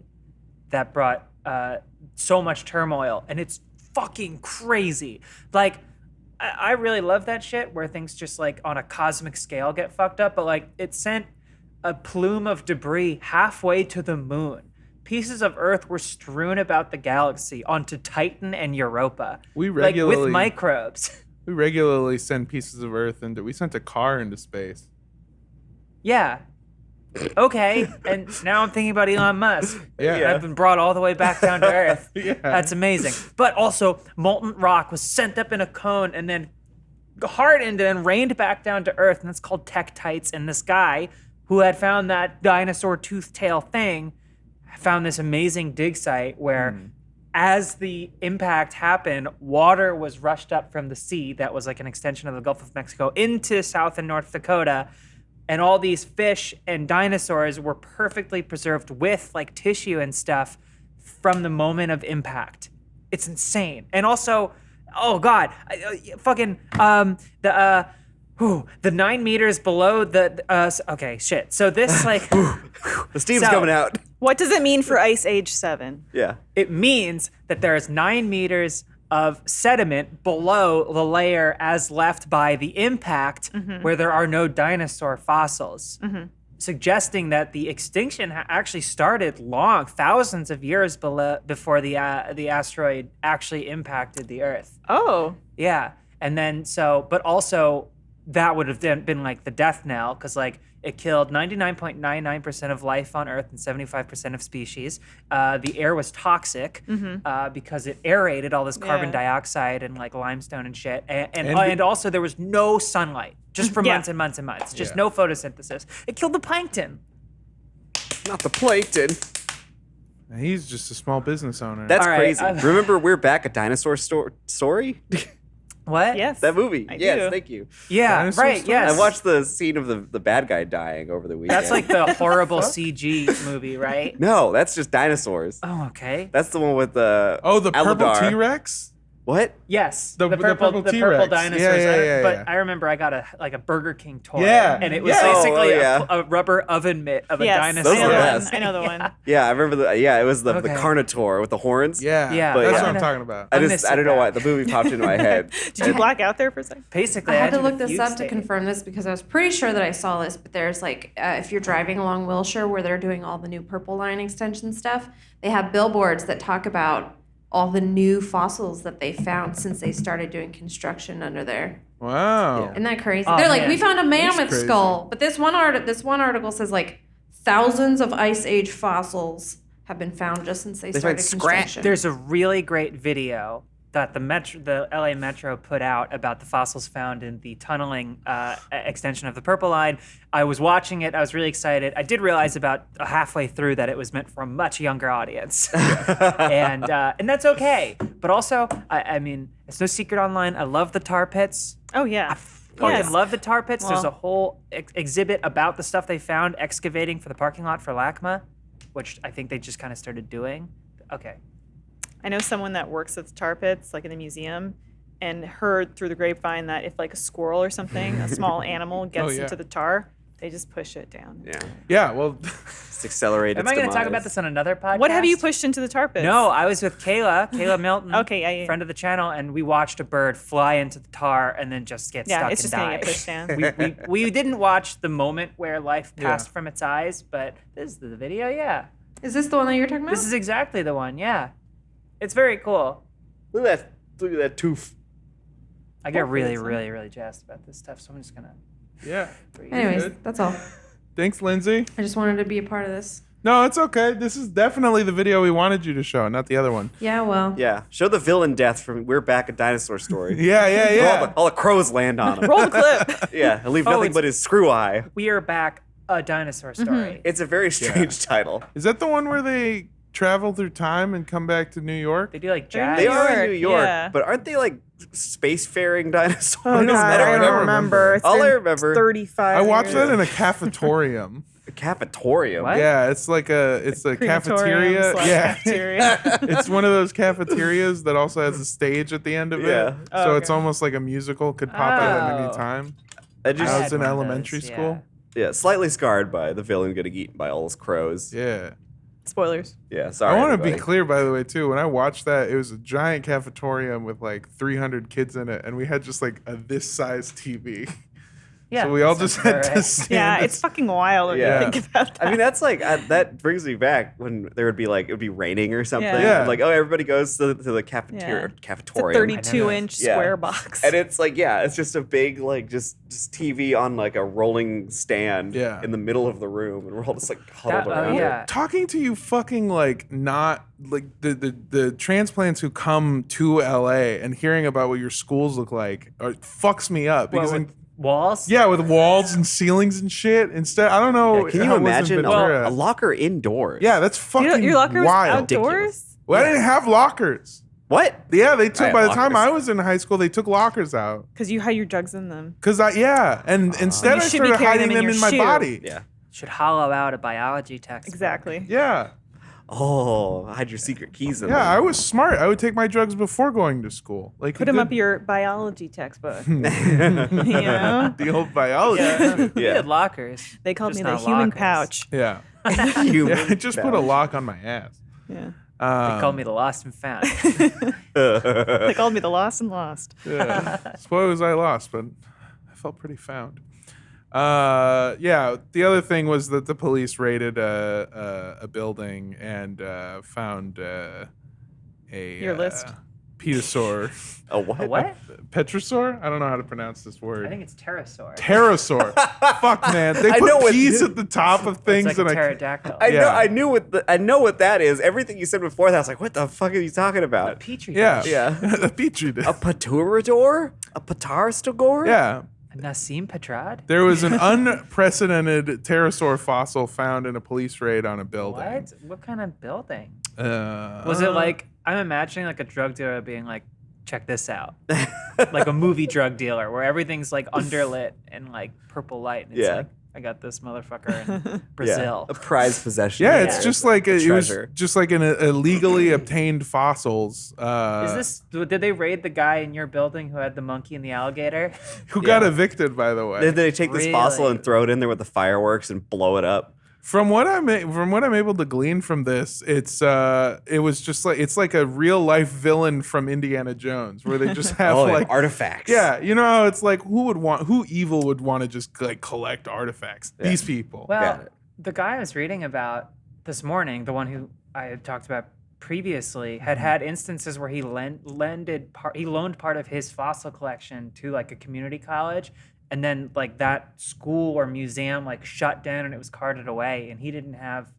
that brought so much turmoil, and it's fucking crazy. Like, I really love that shit where things just like on a cosmic scale get fucked up, but like it sent a plume of debris halfway to the moon. Pieces of Earth were strewn about the galaxy onto Titan and Europa. We like regularly with microbes. We regularly send pieces of Earth into. We sent a car into space. Yeah. Okay. And now I'm thinking about Elon Musk. Yeah. And I've been brought all the way back down to Earth. Yeah. That's amazing. But also, molten rock was sent up in a cone and then hardened and then rained back down to Earth. And it's called tektites. And this guy who had found that dinosaur tooth tail thing found this amazing dig site where as the impact happened, water was rushed up from the sea that was like an extension of the Gulf of Mexico into South and North Dakota. And all these fish and dinosaurs were perfectly preserved with like tissue and stuff from the moment of impact. It's insane. And also, oh God, the 9 meters below the, okay, shit. So this like, The steam's So- coming out. What does it mean for Ice Age 7? Yeah. it means that there is 9 meters of sediment below the layer as left by the impact where there are no dinosaur fossils, suggesting that the extinction actually started long, thousands of years before the asteroid actually impacted the Earth. Oh. Yeah. And then but also that would have been like the death knell because like it killed 99.99% of life on Earth and 75% of species. The air was toxic because it aerated all this carbon Yeah. dioxide and like limestone and shit. And also there was no sunlight just for Yeah. months and months and months. Just Yeah. no photosynthesis. It killed the plankton. Not the plankton. He's just a small business owner. That's All right, crazy. Remember, We're Back, a dinosaur story? What? Yes. That movie. I Yes, do. thank you. Yeah, Dinosaur right, story? yes. I watched the scene of the bad guy dying over the weekend. That's like the horrible CG movie, right? No, that's just dinosaurs. Oh, okay. That's the one with the the purple Aladar. T-Rex? What? Yes, The purple the T-Rex. purple dinosaurs. Yeah. But I remember I got a Burger King toy. Yeah. And it was Yeah. basically yeah. a rubber oven mitt of a Yes, dinosaur. Those I are know the the best. one. I know the one. Yeah, I remember it was the Okay. Carnotaur with the horns. Yeah, Yeah, but that's yeah. what I'm talking about. I I'm just, gonna I don't sit know why back. the movie popped into my head. Did you black out there for a second? Basically, I had to do look the this fugue up to state. confirm this because I was pretty sure that I saw this, but there's like, if you're driving along Wilshire where they're doing all the new Purple Line extension stuff, they have billboards that talk about all the new fossils that they found since they started doing construction under there. Wow. Isn't that crazy? Oh, They're like, man. we found a mammoth crazy. skull, but this one article says like thousands of ice age fossils have been found just since they started find construction. There's a really great video that the LA Metro put out about the fossils found in the tunneling extension of the Purple Line. I was watching it. I was really excited. I did realize about halfway through that it was meant for a much younger audience, and that's okay. But also, I mean, it's no secret online. I love the tar pits. Oh yeah. Fucking love the tar pits. There's Well- a whole exhibit about the stuff they found excavating for the parking lot for LACMA, which I think they just kind of started doing. Okay. I know someone that works at the tar pits, like in the museum, and heard through the grapevine that if like a squirrel or something, a small animal gets yeah. into the tar, they just push it down. Yeah, Yeah, well, it's accelerated. Am I going to talk about this on another podcast? What have you pushed into the tar pits? No, I was with Kayla Milton, Okay, yeah. friend of the channel, and we watched a bird fly into the tar and then just get Yeah, stuck it's and just gonna die. get pushed down. we didn't watch the moment where life passed Yeah. from its eyes, but this is the video, yeah. Is this the one that you're talking about? This is exactly the one, yeah. It's very cool. Look at that tooth. I get really, really, really jazzed about this stuff, so I'm just gonna yeah. breathe. Anyways, Good. that's all. Thanks, Lindsay. I just wanted to be a part of this. No, it's okay. This is definitely the video we wanted you to show, not the other one. Yeah, well. Yeah, show the villain death from We're Back, a Dinosaur Story. Yeah. Where all the crows land on him. Roll the clip. Yeah, and leave Oh, nothing it's- but his screw eye. We are back, a dinosaur story. It's a very strange title. Is that the one where they travel through time and come back to New York? They do like They're in jazz. They are in York, New York, yeah. but aren't they like spacefaring dinosaurs? Oh, God, I I don't don't remember. It's All I been remember- 35 I watched years. that in a cafetorium. A cafetorium. What? Yeah, it's like it's a cafeteria. Crematorium slash Yeah. cafeteria. It's one of those cafeterias that also has a stage at the end of Yeah. it. Oh, So it's okay. almost like a musical could pop out at any Oh. time. I just, I had was in one of elementary those, school. yeah, slightly scarred by the villain getting eaten by all those crows. Yeah. Spoilers. Yeah, sorry. I want to be everybody. clear, by the way, too. When I watched that, it was a giant cafetorium with like 300 kids in it, and we had just like a this size TV. Yeah, So we all that just sounds had about to right. stand. Yeah, it's fucking wild when Yeah. you think about that. I mean, that's like that brings me back when there would be like it would be raining or something. Yeah. Yeah. And like, oh, everybody goes to the cafeteria, Yeah. It's a cafetorium. 32-inch Yeah. square box. And it's like, yeah, it's just a big like just TV on like a rolling stand Yeah. in the middle of the room, and we're all just like huddled That- around yeah. Talking to you fucking like not like the transplants who come to LA and hearing about what your schools look like fucks me up because What, with walls? yeah, with walls and ceilings and shit. Instead, I don't know. it. Can you how it was in imagine Ventura. a locker indoors? Yeah, that's fucking Your locker was wild. outdoors? Well, I didn't have lockers. What? Yeah, they took. had By the time lockers. I was in high school, they took lockers out. Because you had your drugs in them. And instead You I should be started carrying hiding them in them your in my shoe. body. Yeah. Should hollow out a biology textbook. Exactly. Yeah, Oh, hide your secret keys in yeah. them. I was smart. I would take my drugs before going to school. Like Put you them up did- your biology textbook. you know? the old biology. Yeah. We Yeah. had lockers. They called Just me the not human lockers. pouch. Yeah. You Yeah, I just put a lock on my ass. Yeah. They called me the lost and found. They called me the lost and lost. Yeah. Suppose I lost, but I felt pretty found. Yeah. The other thing was that the police raided a building and found Your list? petasaur, A what? A what? petrosaur. I don't know how to pronounce this word. I think it's pterosaur. Pterosaur. Fuck, man. They I know put what- peas at the top of It's things, like a and I. pterodactyl. I know what that is. Everything you said before that, I was like, what the fuck are you talking a about? petri Yeah. dish. Yeah. a petri dish. A paturador? A patarstogor? Yeah. A Nassim Petrad? There was an unprecedented pterosaur fossil found in a police raid on a building. What? What kind of building? Uh, Was it like, I'm imagining like a drug dealer being like, check this out. Like a movie drug dealer where everything's like underlit and like purple light. And it's Yeah. like, I got this motherfucker in Brazil. A prized possession. Yeah, it's just like it was treasure. just like an illegally obtained fossils. Did they raid the guy in your building who had the monkey and the alligator? Who got evicted, by the way? Did they take this fossil Really? and throw it in there with the fireworks and blow it up? From what I'm able to glean from this, it's like a real life villain from Indiana Jones, where they just have like artifacts. Yeah, you know how it's like who evil would want to just like collect artifacts? Yeah. These people. Well, the guy I was reading about this morning, the one who I had talked about previously, had instances where he loaned part of his fossil collection to like a community college, and then like that school or museum like shut down and it was carted away, and he didn't have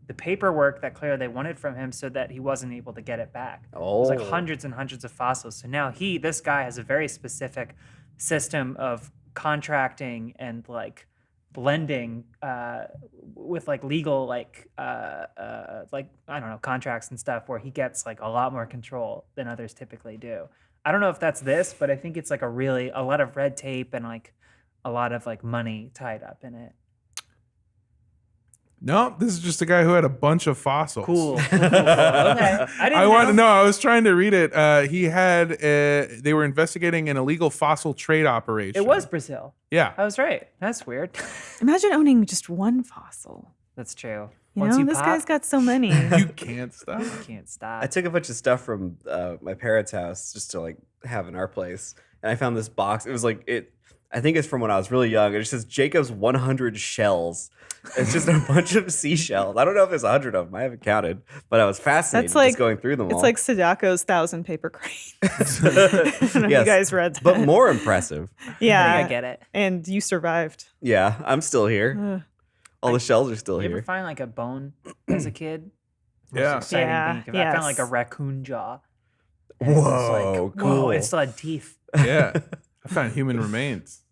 the paperwork that clearly they wanted from him, so that he wasn't able to get it back. It was like hundreds and hundreds of fossils. So now this guy has a very specific system of contracting and like blending with like legal like I don't know, contracts and stuff, where he gets like a lot more control than others typically do. I don't know if that's this, but I think it's like a lot of red tape and like a lot of like money tied up in it. No, this is just a guy who had a bunch of fossils. Cool. Okay. I was trying to read it. They were investigating an illegal fossil trade operation. It was Brazil. Yeah. I was right. That's weird. Imagine owning just one fossil. That's true. You Once know, you this pop, guy's got so many. You can't stop. you can't stop. I took a bunch of stuff from my parents' house just to like have in our place, and I found this box. It was like I think it's from when I was really young. It just says Jacob's 100 shells. It's just a bunch of seashells. I don't know if there's 100 of them. I haven't counted, but I was fascinated That's like just going through them all. It's like Sadako's 1,000 paper cranes. I don't know if you guys read that. But more impressive. Yeah, I think I get it. And you survived. Yeah, I'm still here. All the shells are still You ever here. find like a bone as a kid? Yeah. Exciting Yeah, thing. I found yes. like a raccoon jaw. And it was Whoa, like, cool. Whoa, it still had teeth. Yeah. I found human remains.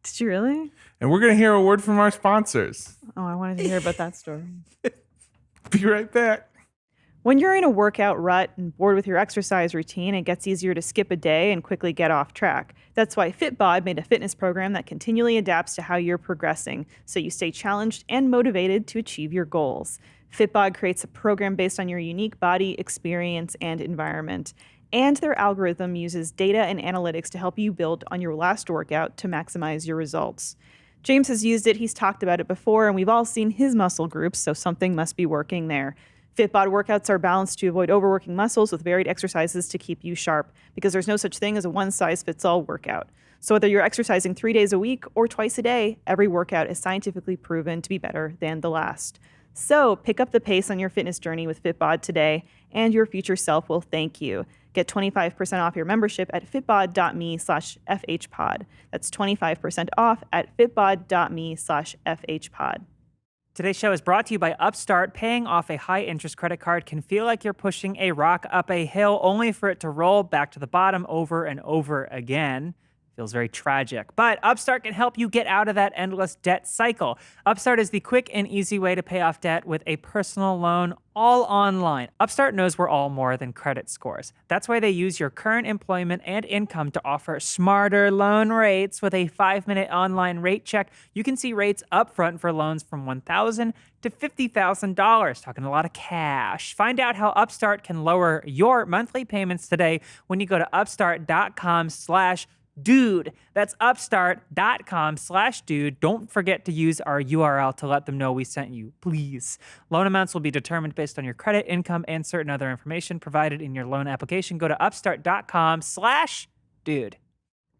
Did you really? And we're going to hear a word from our sponsors. Oh, I wanted to hear about that story. Be right back. When you're in a workout rut and bored with your exercise routine, it gets easier to skip a day and quickly get off track. That's why Fitbod made a fitness program that continually adapts to how you're progressing, so you stay challenged and motivated to achieve your goals. Fitbod creates a program based on your unique body, experience, and environment. And their algorithm uses data and analytics to help you build on your last workout to maximize your results. James has used it, he's talked about it before, and we've all seen his muscle groups, so something must be working there. Fitbod workouts are balanced to avoid overworking muscles with varied exercises to keep you sharp, because there's no such thing as a one-size-fits-all workout. So whether you're exercising 3 days a week or twice a day, every workout is scientifically proven to be better than the last. So pick up the pace on your fitness journey with Fitbod today, and your future self will thank you. Get 25% off your membership at fitbod.me/FHpod. That's 25% off at fitbod.me/FHpod. Today's show is brought to you by Upstart. Paying off a high-interest credit card can feel like you're pushing a rock up a hill, only for it to roll back to the bottom over and over again. Feels very tragic. But Upstart can help you get out of that endless debt cycle. Upstart is the quick and easy way to pay off debt with a personal loan, all online. Upstart knows we're all more than credit scores. That's why they use your current employment and income to offer smarter loan rates. With a 5-minute online rate check, you can see rates upfront for loans from $1,000 to $50,000. Talking a lot of cash. Find out how Upstart can lower your monthly payments today when you go to upstart.com/dude. That's upstart.com/dude. Don't forget to use our URL to let them know we sent you, please. Loan amounts will be determined based on your credit, income, and certain other information provided in your loan application. Go to upstart.com/dude.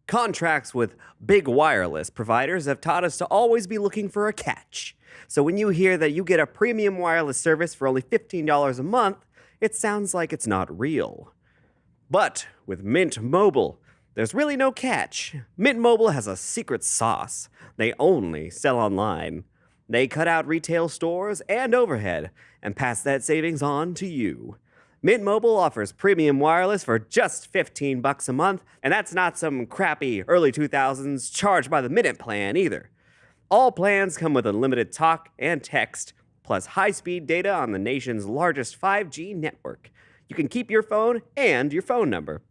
Contracts with big wireless providers have taught us to always be looking for a catch. So when you hear that you get a premium wireless service for only $15 a month, it sounds like it's not real. But with Mint Mobile, there's really no catch. Mint Mobile has a secret sauce. They only sell online. They cut out retail stores and overhead and pass that savings on to you. Mint Mobile offers premium wireless for just $15 a month, and that's not some crappy early 2000s charge by the minute plan either. All plans come with unlimited talk and text, plus high-speed data on the nation's largest 5G network. You can keep your phone and your phone number.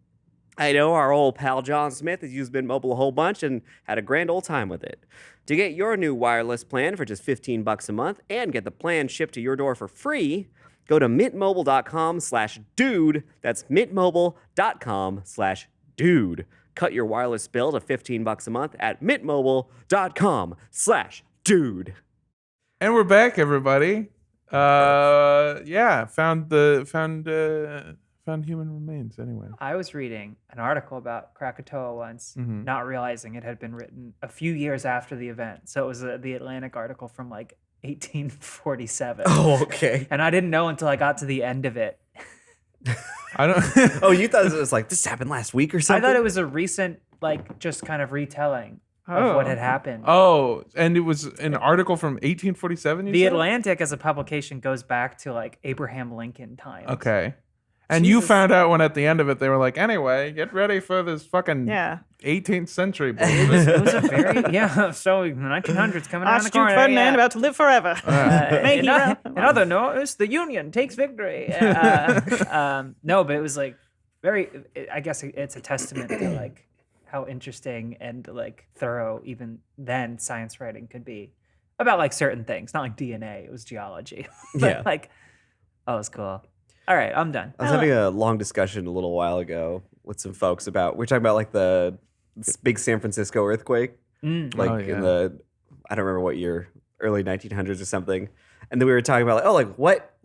I know our old pal John Smith has used Mint Mobile a whole bunch and had a grand old time with it. To get your new wireless plan for just $15 a month and get the plan shipped to your door for free, go to mintmobile.com/dude. That's mintmobile.com/dude. Cut your wireless bill to $15 a month at mintmobile.com/dude. And we're back, everybody. Found human remains anyway. I was reading an article about Krakatoa once, not realizing it had been written a few years after the event. So it was the Atlantic article from like 1847. Oh, okay. And I didn't know until I got to the end of it. I don't. Oh, you thought it was like, this happened last week or something? I thought it was a recent, like, just kind of retelling of what had happened. Oh, and it was an article from 1847. The Atlantic as a publication goes back to like Abraham Lincoln times. Okay. And you found out when at the end of it they were like, anyway, get ready for this fucking 18th century bullshit. It was a very so the 1900s coming around the Archduke corner. Ferdinand about to live forever. In other news, the Union takes victory. No, but it was like I guess it's a testament to like how interesting and like thorough even then science writing could be about like certain things. Not like DNA, it was geology. But like, oh, it was cool. All right, I'm done. I was having a long discussion a little while ago with some folks about, we're talking about like the big San Francisco earthquake, in the, I don't remember what year, early 1900s or something. And then we were talking about what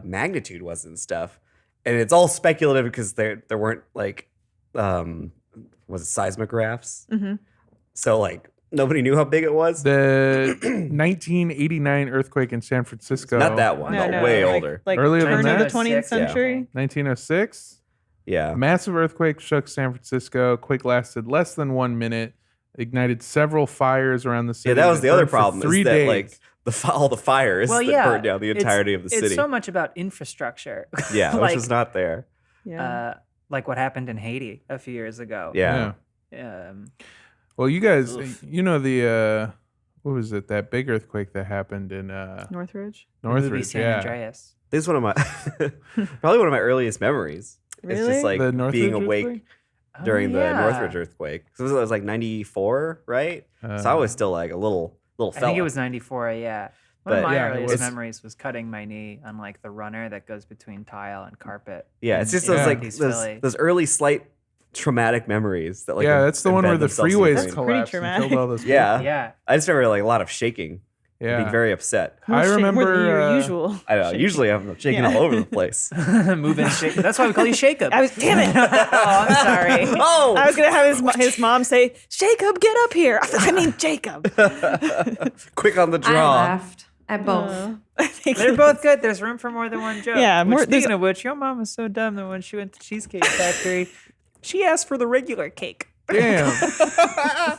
magnitude was and stuff. And it's all speculative because there weren't like, was it seismographs? Mm-hmm. So like, nobody knew how big it was. The 1989 earthquake in San Francisco. Not that one. No, way older. Like earlier than turn of that. the 20th century. 1906. Yeah. Massive earthquake shook San Francisco. Quake lasted less than 1 minute. Ignited several fires around the city. Yeah, that was the other burned for problem. 3 is that days. like all the fires that burned down the entirety of the city. It's so much about infrastructure. Yeah, like, which is not there. Yeah. Like what happened in Haiti a few years ago. Yeah. Well, you guys, you know the what was it? That big earthquake that happened in Northridge. Movie San Andreas. This is one of my probably one of my earliest memories. It's Really? just like The Northridge being awake earthquake? during the Northridge earthquake. So it was like 94, right? So I was still like a little fella. I think it was 94, yeah. One of But, my yeah, earliest it's- memories was cutting my knee on like the runner that goes between tile and carpet. Yeah, it's just in those like Northeast Philly. those early slight traumatic memories that like that's the one where embed the themselves in your freeways brain. Pretty collapsed and traumatic. killed all those people. Yeah. Yeah. I just remember like a lot of shaking. Yeah. Being very upset. I remember more than your usual. I know. Usually I'm shaking all over the place. Move and shake. That's why we call you Shake Up. I was damn it. Oh, I'm sorry. Oh! I was gonna have his mom say, "Jacob, get up here." I mean, Jacob. Quick on the I draw. laughed at both. They're both good. There's room for more than one joke. Yeah, Which, more- there's- speaking of which, your mom was so dumb that when she went to Cheesecake Factory, she asked for the regular cake. Damn.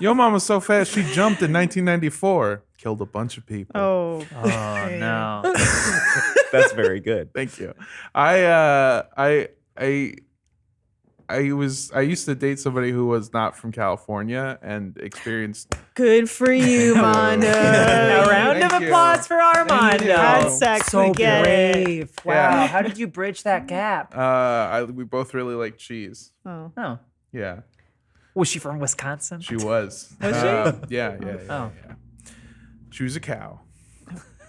Your mom was so fast she jumped in 1994. Killed a bunch of people. Oh. Oh no. That's very good. Thank you. I used to date somebody who was not from California and experienced Good for you, Mondo. A round of Thank you. applause for Armando. you. Had sex. So we get it. brave. Wow. Yeah. How did you bridge that gap? we both really like cheese. Oh. Oh. Yeah, Was she from Wisconsin? she was. Was she? Yeah. Oh. She was a cow.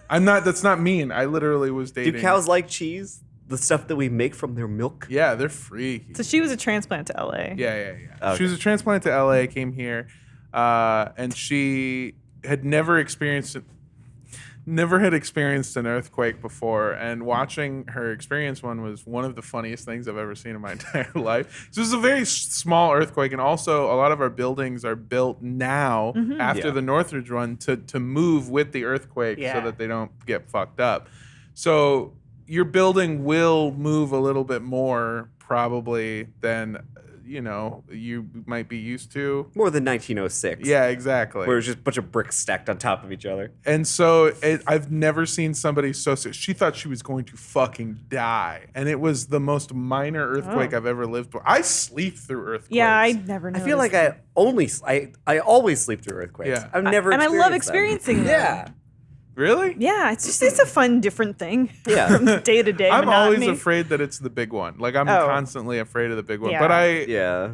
I'm not. That's not mean. I literally was dating. Do cows like cheese? The stuff that we make from their milk? Yeah, they're freaky. So she was a transplant to LA. Yeah. Okay. She was a transplant to LA, came here, and she had never had experienced an earthquake before. And watching her experience one was one of the funniest things I've ever seen in my entire life. So it was a very small earthquake, and also a lot of our buildings are built now after Yeah. the Northridge one to move with the earthquake so Yeah. that they don't get fucked up. So your building will move a little bit more probably than you might be used to. More than 1906. Yeah, exactly. Where it was just a bunch of bricks stacked on top of each other. And so I've never seen somebody so sick. She thought she was going to fucking die, and it was the most minor earthquake I've ever lived through. I sleep through earthquakes. Yeah, I never I know. feel like I always sleep through earthquakes. Yeah. I've never and I love experienced them. experiencing them. Yeah. Really? Yeah, it's a fun, different thing. Yeah. From day to day. I'm always monotony. afraid that it's the big one. Like I'm Oh. constantly afraid of the big one. Yeah. But Yeah.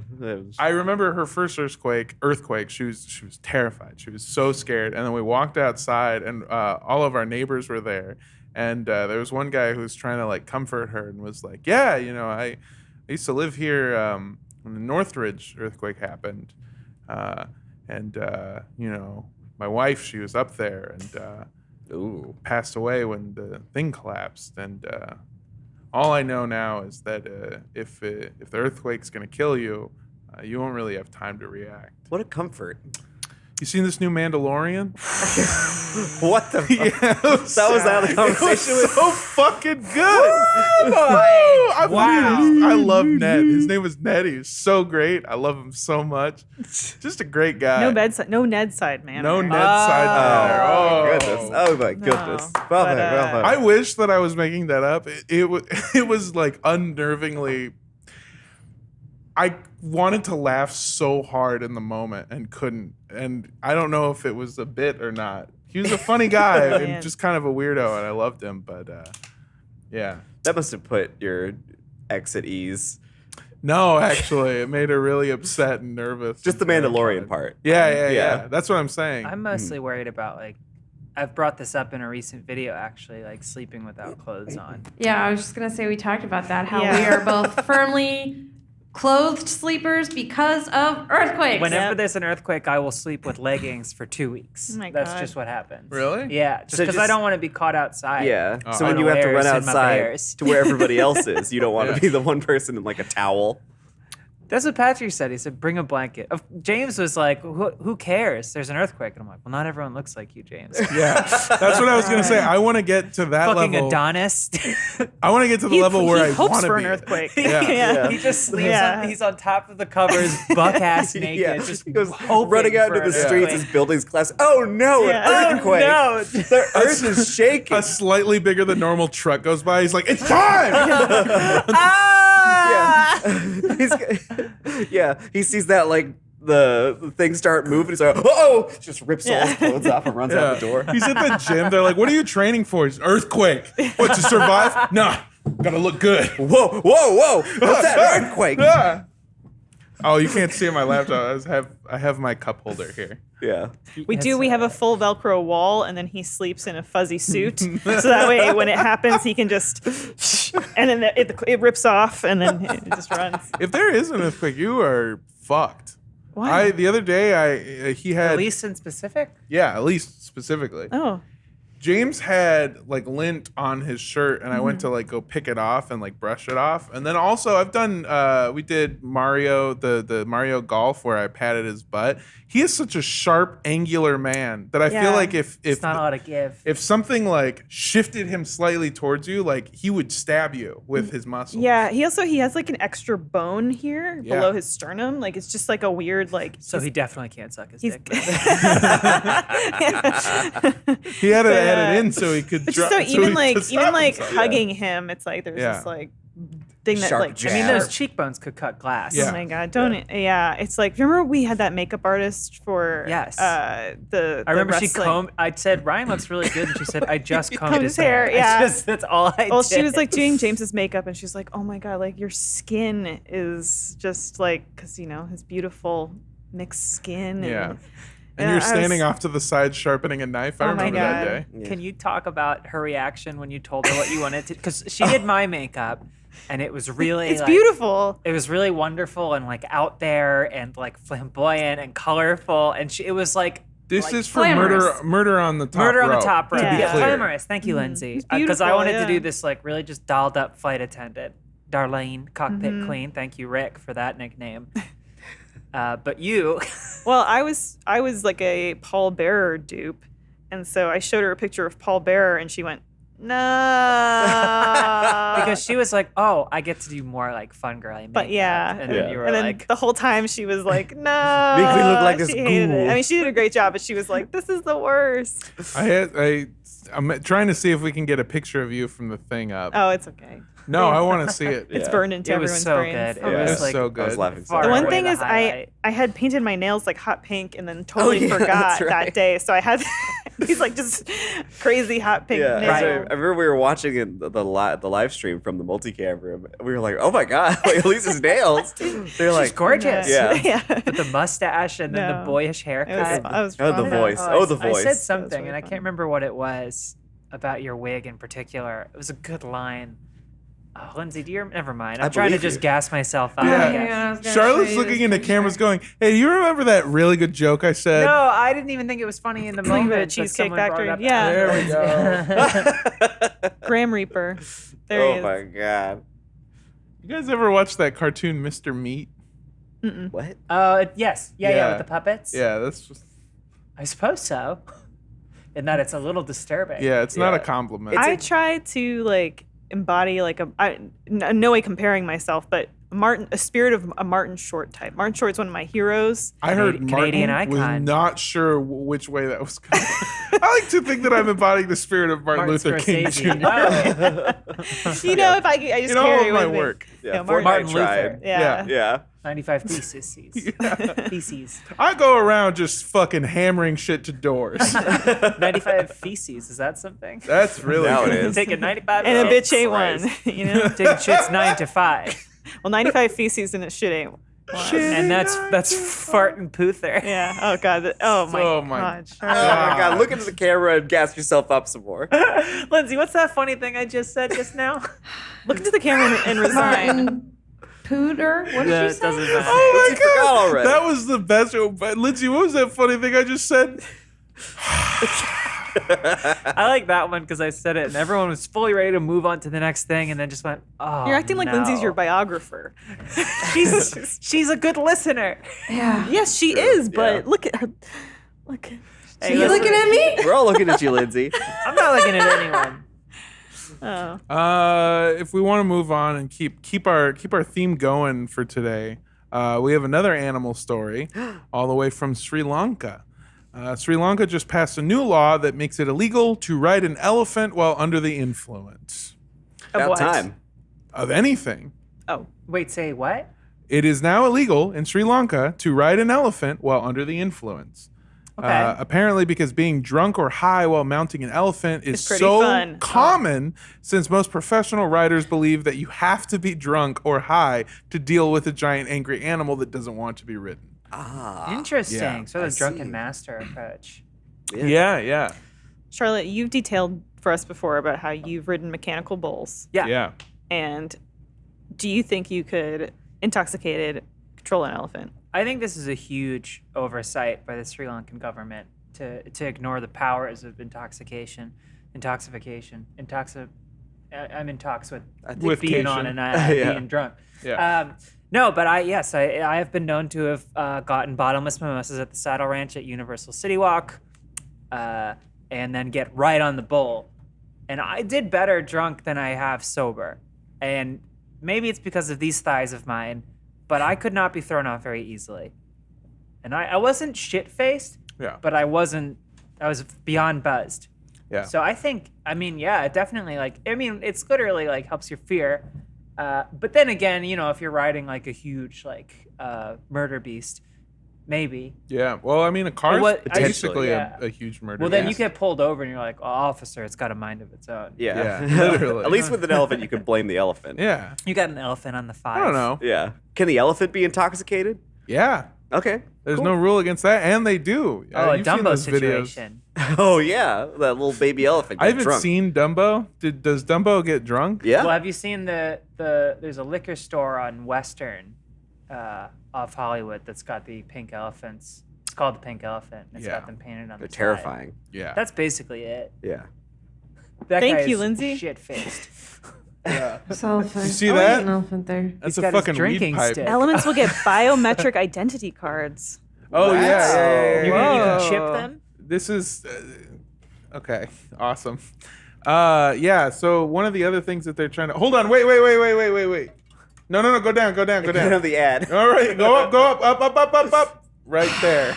I remember her first earthquake. She was terrified. She was so scared. And then we walked outside, and all of our neighbors were there. And there was one guy who was trying to like comfort her and was like, "Yeah, I used to live here when the Northridge earthquake happened, and my wife, she was up there and passed away when the thing collapsed. And all I know now is that if the earthquake's gonna kill you, you won't really have time to react." What a comfort. You seen this new Mandalorian? What the fuck? Yeah, That was how the conversation was was. so fucking good. I love Ned. His name was Ned. He was so great. I love him so much. Just a great guy. No Ned side, man. No Ned side there. Oh, goodness. Oh, my goodness. Well But, then, well then. I wish that I was making that up. It was like unnervingly. I wanted to laugh so hard in the moment and couldn't. And I don't know if it was a bit or not. He was a funny guy and just kind of a weirdo, and I loved him. But yeah. That must have put your ex at ease. No, actually, it made her really upset and nervous. Just the Mandalorian part. Yeah. That's what I'm saying. I'm mostly worried about like, I've brought this up in a recent video actually, like sleeping without clothes on. Yeah, I was just gonna say we talked about that. How Yeah. we are both firmly clothed sleepers because of earthquakes. Whenever there's an earthquake, I will sleep with leggings for 2 weeks. Oh my That's God. just what happens. Really? Yeah, just So because I just- don't want to be caught outside. Yeah. Oh. So when you have to run Unawares in my outside bears. to where everybody else is, you don't want Yeah. to be the one person in like a towel. That's what Patrick said. He said, bring a blanket. James was like, who cares? There's an earthquake. And I'm like, well, not everyone looks like you, James. Yeah, that's what I was gonna say. I want to get to that Fucking level. Adonis. I want to get to the level where I hopes want to for be. an earthquake. Yeah. He just sleeps Yeah. he's on top of the covers, buck ass naked, Yeah. just He goes hoping running out for into the an streets earthquake. as buildings collapse. Oh no, Yeah. an earthquake. No. The earth is shaking. A slightly bigger than normal truck goes by. He's like, "It's time!" Yeah, he sees that like the things start moving. He's like, oh, just rips all his clothes off and runs out the door. He's at the gym. They're like, "What are you training for?" He's earthquake. What, to survive? Nah, gotta look good. Whoa! What's that earthquake? Ah. Oh, you can't see on my laptop. I have my cup holder here. Yeah. We have a full Velcro wall, and then he sleeps in a fuzzy suit. So that way, when it happens, he can just, and then it rips off, and then it just runs. If there is an earthquake, you are fucked. Why? The other day he had At least in specific? at least specifically. Oh. James had like lint on his shirt, and I went to like go pick it off and like brush it off. And then also I've done we did Mario the Mario Golf where I patted his butt. He is such a sharp, angular man that I feel Yeah. like if It's not a lot to give. if something like shifted him slightly towards you, like he would stab you with his muscles. Yeah, he has like an extra bone here Yeah. below his sternum. Like it's just like a weird like. So he definitely can't suck his He's. dick. He had to But, add it in so he could. But just so even like himself. hugging him, it's like there's Yeah. this like thing that Sharp like jab. I mean, Yeah. those cheekbones could cut glass. Yeah. Oh my god! It's like remember we had that makeup artist for Yes. the I remember she wrestling. combed. I said Ryan looks really good, and she said I just combed Combed his his hair, hair. yeah. That's all I Well, did. she was like doing James's makeup, and she's like, "Oh my god, like your skin is just like because his beautiful mixed skin." Yeah. And, And you're I was- standing off to the side sharpening a knife. I Oh my remember that God. day. Yeah. Can you talk about her reaction when you told her what you wanted to? Because she did my makeup, and it was really It's like, beautiful. It was really wonderful and like out there and like flamboyant and colorful, and it was like This like, is for glamorous. murder on the top Murder on the row, top row. to be Yeah. clear. Glamorous. Thank you, Lindsay. It's Because I beautiful, wanted to yeah. do this like really just dolled up flight attendant. Darlene, cockpit queen. Thank you, Rick, for that nickname. But you, Well, I was like a Paul Bearer dupe, and so I showed her a picture of Paul Bearer, and she went, "No," because she was like, "Oh, I get to do more like fun girly makeup." But yeah, and then you were and then like, the whole time she was like, "No." Make me look like this She hated it. ghoul. I mean, she did a great job, but she was like, "This is the worst." I'm trying to see if we can get a picture of you from the thing up. Oh, it's okay. No, I want to see it. It's Yeah. burned into It was everyone's so brains. good. Yeah, It was it's like so I was good. laughing so far The one away thing the is, highlight. I had painted my nails like hot pink and then totally yeah, forgot that's that right. day. So I had these like just crazy hot pink Yeah, nails. Right. I remember we were watching the live stream from the multicam room. We were like, "Oh my god, like Elise's nails!" They're like, She's gorgeous. Yeah. yeah. With the mustache and then the No. boyish It was, haircut. I was Oh, the fun. voice. I Oh, the s- I said voice. something, really and I fun. can't remember what it was about your wig in particular. It was a good line. Oh, Lindsay, do you? Never mind. I I'm trying to believe just you. gas myself up. Yeah. I guess. I was gonna Charlotte's show you looking this into picture. cameras going, hey, do you remember that really good joke I said? No, I didn't even think it was funny in the Talking about moment. but Cheesecake someone brought Factory. it up Yeah. There we afterwards. go. Gram Reaper. There he "Oh is. my god, You guys ever watch that cartoon Mr. Meat? what?" Yes. Yeah, Yeah. with the puppets. Yeah, that's just, I suppose so. In that it's a little disturbing. yeah, it's not a Yeah. compliment. I try to like embody like no way comparing myself, but a spirit of a Martin Short type. Martin Short's one of my heroes. I heard Canadian Martin was icon. not sure which way that was going. I like to think that I'm embodying the spirit of Martin Luther King Jr. Scorsese. You know, if I just In all carry of my with me. work. Yeah, Yeah, Fortnite Martin tried. Luther. Yeah. Yeah. 95 theses. Theses. I go around just fucking hammering shit to doors. 95 feces. Is that something? That's really Now it good. is. Taking 95 And a shits. bitch ain't one. Christ. You know? Taking shits 9 to 5. Well, 95 feces and it shit ain't one. And that's fart and poother. Yeah. Oh god. Oh my, Oh my god. Oh my god, look into the camera and gas yourself up some more. Lindsay, what's that funny thing I just said just now? Look into the camera and resign. Martin Pooter? What did you It say? doesn't matter. Oh my Lindsay forgot god, already. that was the best. But Lindsay, what was that funny thing I just said? I like that one because I said it and everyone was fully ready to move on to the next thing and then just went, oh, You're acting like no. Lindsay's your biographer. She's a good listener. Yeah. Yes, she is, but Yeah. look at her. Look at. Hey, Are you listen, looking at me? We're all looking at you, Lindsay. I'm not looking at anyone. Oh. If we want to move on and keep our theme going for today, we have another animal story, all the way from Sri Lanka. Sri Lanka just passed a new law that makes it illegal to ride an elephant while under the influence About what? time. of anything. Oh. Wait, say what? It is now illegal in Sri Lanka to ride an elephant while under the influence. Okay. Apparently, because being drunk or high while mounting an elephant is It's pretty so fun. common, since most professional riders believe that you have to be drunk or high to deal with a giant angry animal that doesn't want to be ridden. Interesting. yeah, So the I drunken see. master approach. Yeah. Charlotte, you've detailed for us before about how you've ridden mechanical bulls. Yeah. And do you think you could, intoxicated, control an elephant? I think this is a huge oversight by the Sri Lankan government to ignore the powers of intoxication. I'm in talks with With being on cation. and Yeah. being drunk. Yeah. No, but I have been known to have gotten bottomless mimosas at the Saddle Ranch at Universal City Walk, and then get right on the bull. And I did better drunk than I have sober. And maybe it's because of these thighs of mine, but I could not be thrown off very easily. And I wasn't shit-faced, Yeah. but I was beyond buzzed. Yeah. So I think, it definitely it's literally like helps your fear. But then again, if you're riding like a huge murder beast, maybe. Yeah. Well, I mean, a car Well, is I- basically yeah. a huge murder. Well, then you beast. get pulled over and you're like, oh, officer, it's got a mind of its own. Yeah. Yeah, literally. At least with an elephant, you can blame the elephant. Yeah. You got an elephant on the 5. I don't know. Yeah. Can the elephant be intoxicated? Yeah. Okay. There's cool. no rule against that, and they do. Oh, a you've seen Dumbo those videos. situation. Oh yeah, that little baby elephant. I got haven't drunk. seen Dumbo. Does Dumbo get drunk? Yeah. Well, have you seen there's a liquor store on Western off Hollywood that's got the pink elephants. It's called the Pink Elephant. And it's Yeah. got them painted on They're the side. terrifying. Yeah. That's basically it. Yeah. That Thank guy you, is Lindsay. Shit-faced. This elephant. You see Oh, that? there's an elephant there. That's He's a got his fucking weed drinking pipe. stick. Elements will get biometric identity cards. Oh yeah, yeah. You can chip Whoa. them? This is okay. Awesome. Yeah. So one of the other things that they're trying to hold on. Wait. No. Go down. Go Get down. on the ad. All right. Go up. Up. Right there.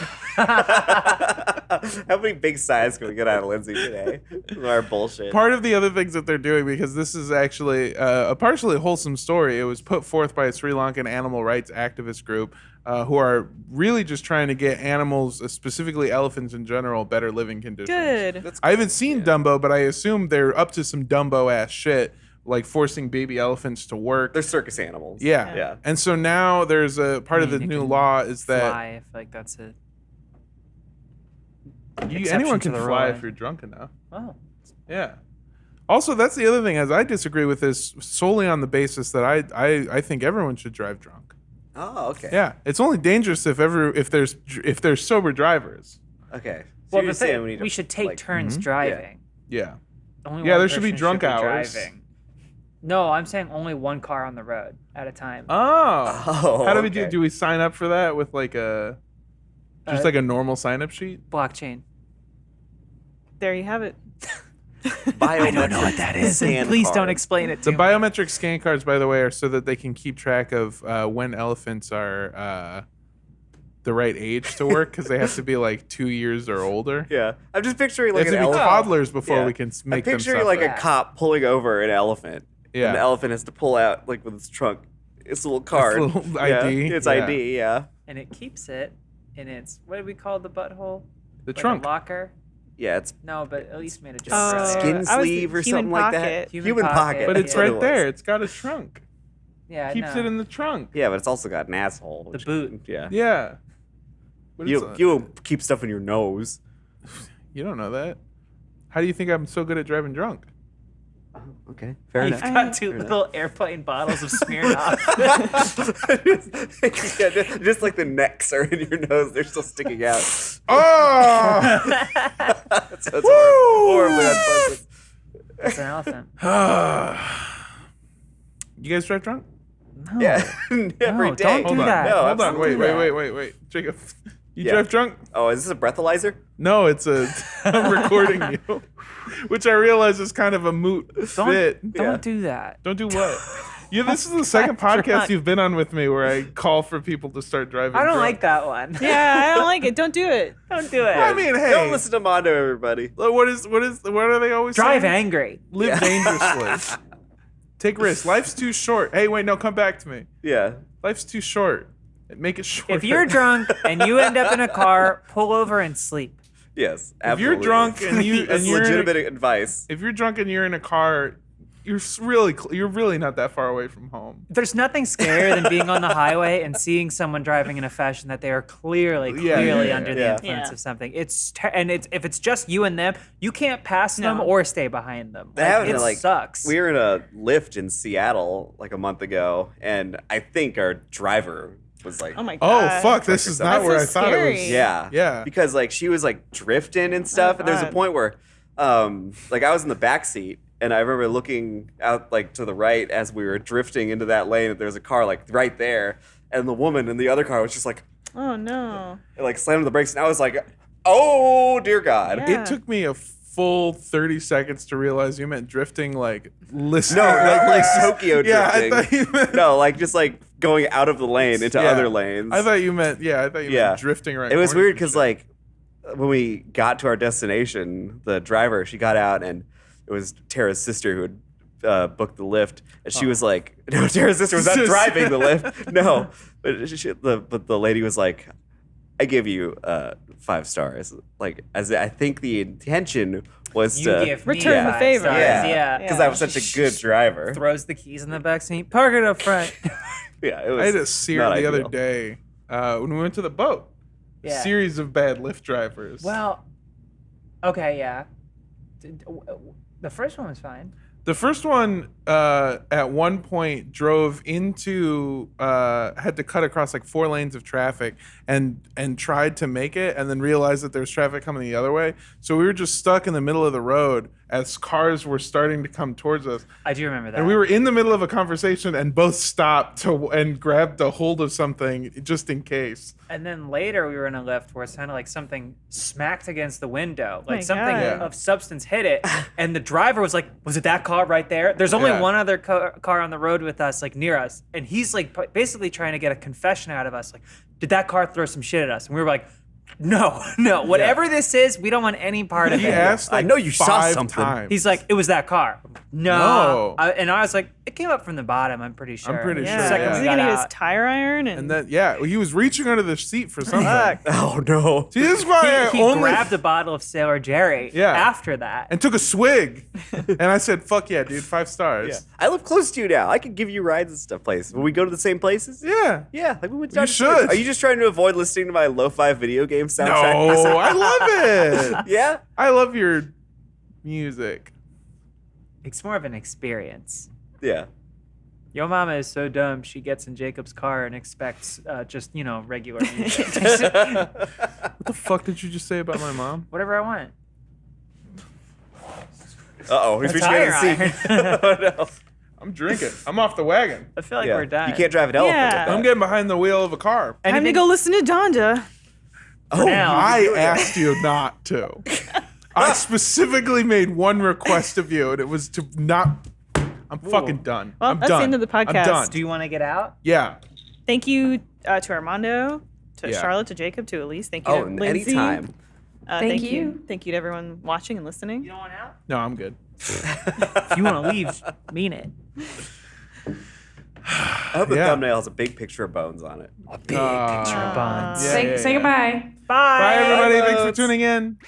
How many big signs can we get out of Lindsay today? With our bullshit. Part of the other things that they're doing, because this is actually a partially wholesome story, it was put forth by a Sri Lankan animal rights activist group who are really just trying to get animals, specifically elephants in general, better living conditions. Good. I haven't seen Dumbo, but I assume they're up to some Dumbo-ass shit, like forcing baby elephants to work. They're circus animals. Yeah. Yeah. And so now there's a part of the You new can law is that fly if like that's it. anyone to can the fly rule. if you're drunk enough. Oh. Yeah. Also, that's the other thing, is I disagree with this solely on the basis that I think everyone should drive drunk. Oh, okay. Yeah, it's only dangerous if there's sober drivers. Okay. So Well, you're the saying thing, we need we to, should take like, turns driving. Yeah. Only Yeah, one there should be person drunk hours. driving. No, I'm saying only one car on the road at a time. Oh. Oh, How do we okay. do? Do we sign up for that with like a like a normal sign up sheet? Blockchain. There you have it. I don't know what that is. And please don't explain it to The me. biometric scan cards, by the way, are so that they can keep track of when elephants are the right age to work, because they have to be like 2 years or older. Yeah. I'm just picturing They like have an to be elephant. toddlers before Yeah. we can I'm make them picturing suffer. like Yeah. a cop pulling over an elephant. Yeah. And the elephant has to pull out like with its trunk its little card. little Yeah, ID, Its yeah. ID, yeah. And it keeps it in its, what do we call the butthole? The Like trunk. A locker? Yeah, it's No, but at least made a joke. Oh, earlier. skin I was sleeve or human something like that. pocket. Human pocket. pocket. But it's Yeah. right there. It's got a trunk. Yeah, Keeps no. it in the trunk. Yeah, but it's also got an asshole. The which- boot. Yeah. Yeah. But You it's, you don't keep stuff in your nose. you don't know that. How do you think I'm so good at driving drunk? Okay, fair You've enough. got two little airplane bottles of Smirnoff. Yeah, just like the necks are in your nose, they're still sticking out. Oh! That's horribly unpleasant. That's an elephant. You guys drive drunk? No. Yeah, every No, day. don't do Hold on. that. No, Hold on. absolutely Wait, not. wait. Jacob, you Yeah. drive drunk? Oh, is this a breathalyzer? No, it's I'm recording you. Which I realize is kind of a moot fit. Don't do that. Don't do what? Yeah, this is the second Drive podcast drunk. you've been on with me where I call for people to start driving I don't drunk. like that one. Yeah, I don't like it. Don't do it. Don't do it. I mean, hey. Don't listen to Mondo, everybody. What are they always Drive saying? angry. Live dangerously. Take risks. Life's too short. Hey, wait, no, come back to me. Yeah. Life's too short. Make it short. If you're drunk and you end up in a car, pull over and sleep. Yes. If you're absolutely. drunk and you That's and you're legitimate advice. if you're drunk and you're in a car, you're really not that far away from home. There's nothing scarier than being on the highway and seeing someone driving in a fashion that they are clearly Yeah, under the yeah. influence Yeah. of something. It's if it's just you and them, you can't pass them No. or stay behind them. That happened, it like, sucks. We were in a Lyft in Seattle like a month ago, and I think our driver was like, Oh my Oh god. fuck, this is not That's where so I thought it scary. was. yeah, Yeah. because like she was like drifting and stuff, and there's a God. point where, like I was in the back seat, and I remember looking out like to the right as we were drifting into that lane, and there was a car like right there, and the woman in the other car was just like Oh no. slammed the brakes, and I was like, oh dear God. Yeah. It took me a full 30 seconds to realize you meant drifting, like listening. No, not like Tokyo Yeah, I drifting. thought you meant. No, like just like going out of the lane into Yeah. other lanes. I thought you meant. Yeah, I thought you Yeah. meant drifting right. It was corners weird and because shit. like when we got to our destination, the driver, she got out, and it was Tara's sister who had booked the lift, and she was like, no, Tara's sister was not driving the lift. No, but but the lady was like, I give you 5 stars. Like, as I think the intention was you to give me Return the 5 favor. stars. yeah, Yeah. because Yeah. I was such a good driver. Throws the keys in the back seat. Park it up front. Yeah, it was. I had a seer not the other ideal. day when we went to the boat. Yeah. Series of bad Lyft drivers. Well, okay, yeah. The first one was fine. The first one, at one point, drove into, had to cut across like 4 lanes of traffic and tried to make it, and then realized that there was traffic coming the other way. So we were just stuck in the middle of the road as cars were starting to come towards us. I do remember that. And we were in the middle of a conversation and both stopped and grabbed a hold of something just in case. And then later we were in a lift where it sounded like something smacked against the window. Like my something God. Yeah. of substance hit it. And the driver was like, was it that car right there? There's only Yeah. one other car on the road with us, like near us. And he's like basically trying to get a confession out of us. Like, did that car throw some shit at us? And we were like, No. Whatever this is, we don't want any part of He it. asked like I know you saw 5 something. times. He's like, it was that car. No. And I was like, it came up from the bottom, I'm pretty sure. I'm pretty Yeah. sure, Second yeah. Is we he got gonna use out. tire iron and then he was reaching under the seat for something. Fuck. Oh no. See, this is why He I only grabbed a bottle of Sailor Jerry Yeah. after that. and took a swig, and I said, "Fuck yeah, dude, 5 stars." Yeah. I live close to you now. I could give you rides and stuff. Places. Will we go to the same places? Yeah. Yeah, like we went You down. should. Are you just trying to avoid listening to my lo-fi video game soundtrack? No, I love it. Yeah. I love your music. It's more of an experience. Yeah. Your mama is so dumb, she gets in Jacob's car and expects just, regular music. What the fuck did you just say about my mom? Whatever I want. Uh-oh, he's A reaching under tire the seat. Oh no. I'm drinking. I'm off the wagon. I feel like Yeah. we're done. You can't drive an elephant Yeah. with that. I'm getting behind the wheel of a car. Time to Anything- go listen to Donda. Oh, now. I asked you not to. I specifically made one request of you, and it was to not. I'm fucking done. Well, I'm that's done. the end of the I'm podcast. done. Do you want to get out? Yeah. Thank you to Armando, to Yeah. Charlotte, to Jacob, to Elise. Thank you Oh, to Lindsay. anytime. Thank Thank you. you. Thank you to everyone watching and listening. You don't want out? No, I'm good. If you want to leave, mean it. I hope the Yeah. thumbnail has a big picture of Bones on it. A big picture of Bonds. Yeah, Say yeah, say yeah. goodbye. Bye, everybody. Bye, Thanks for folks. tuning in.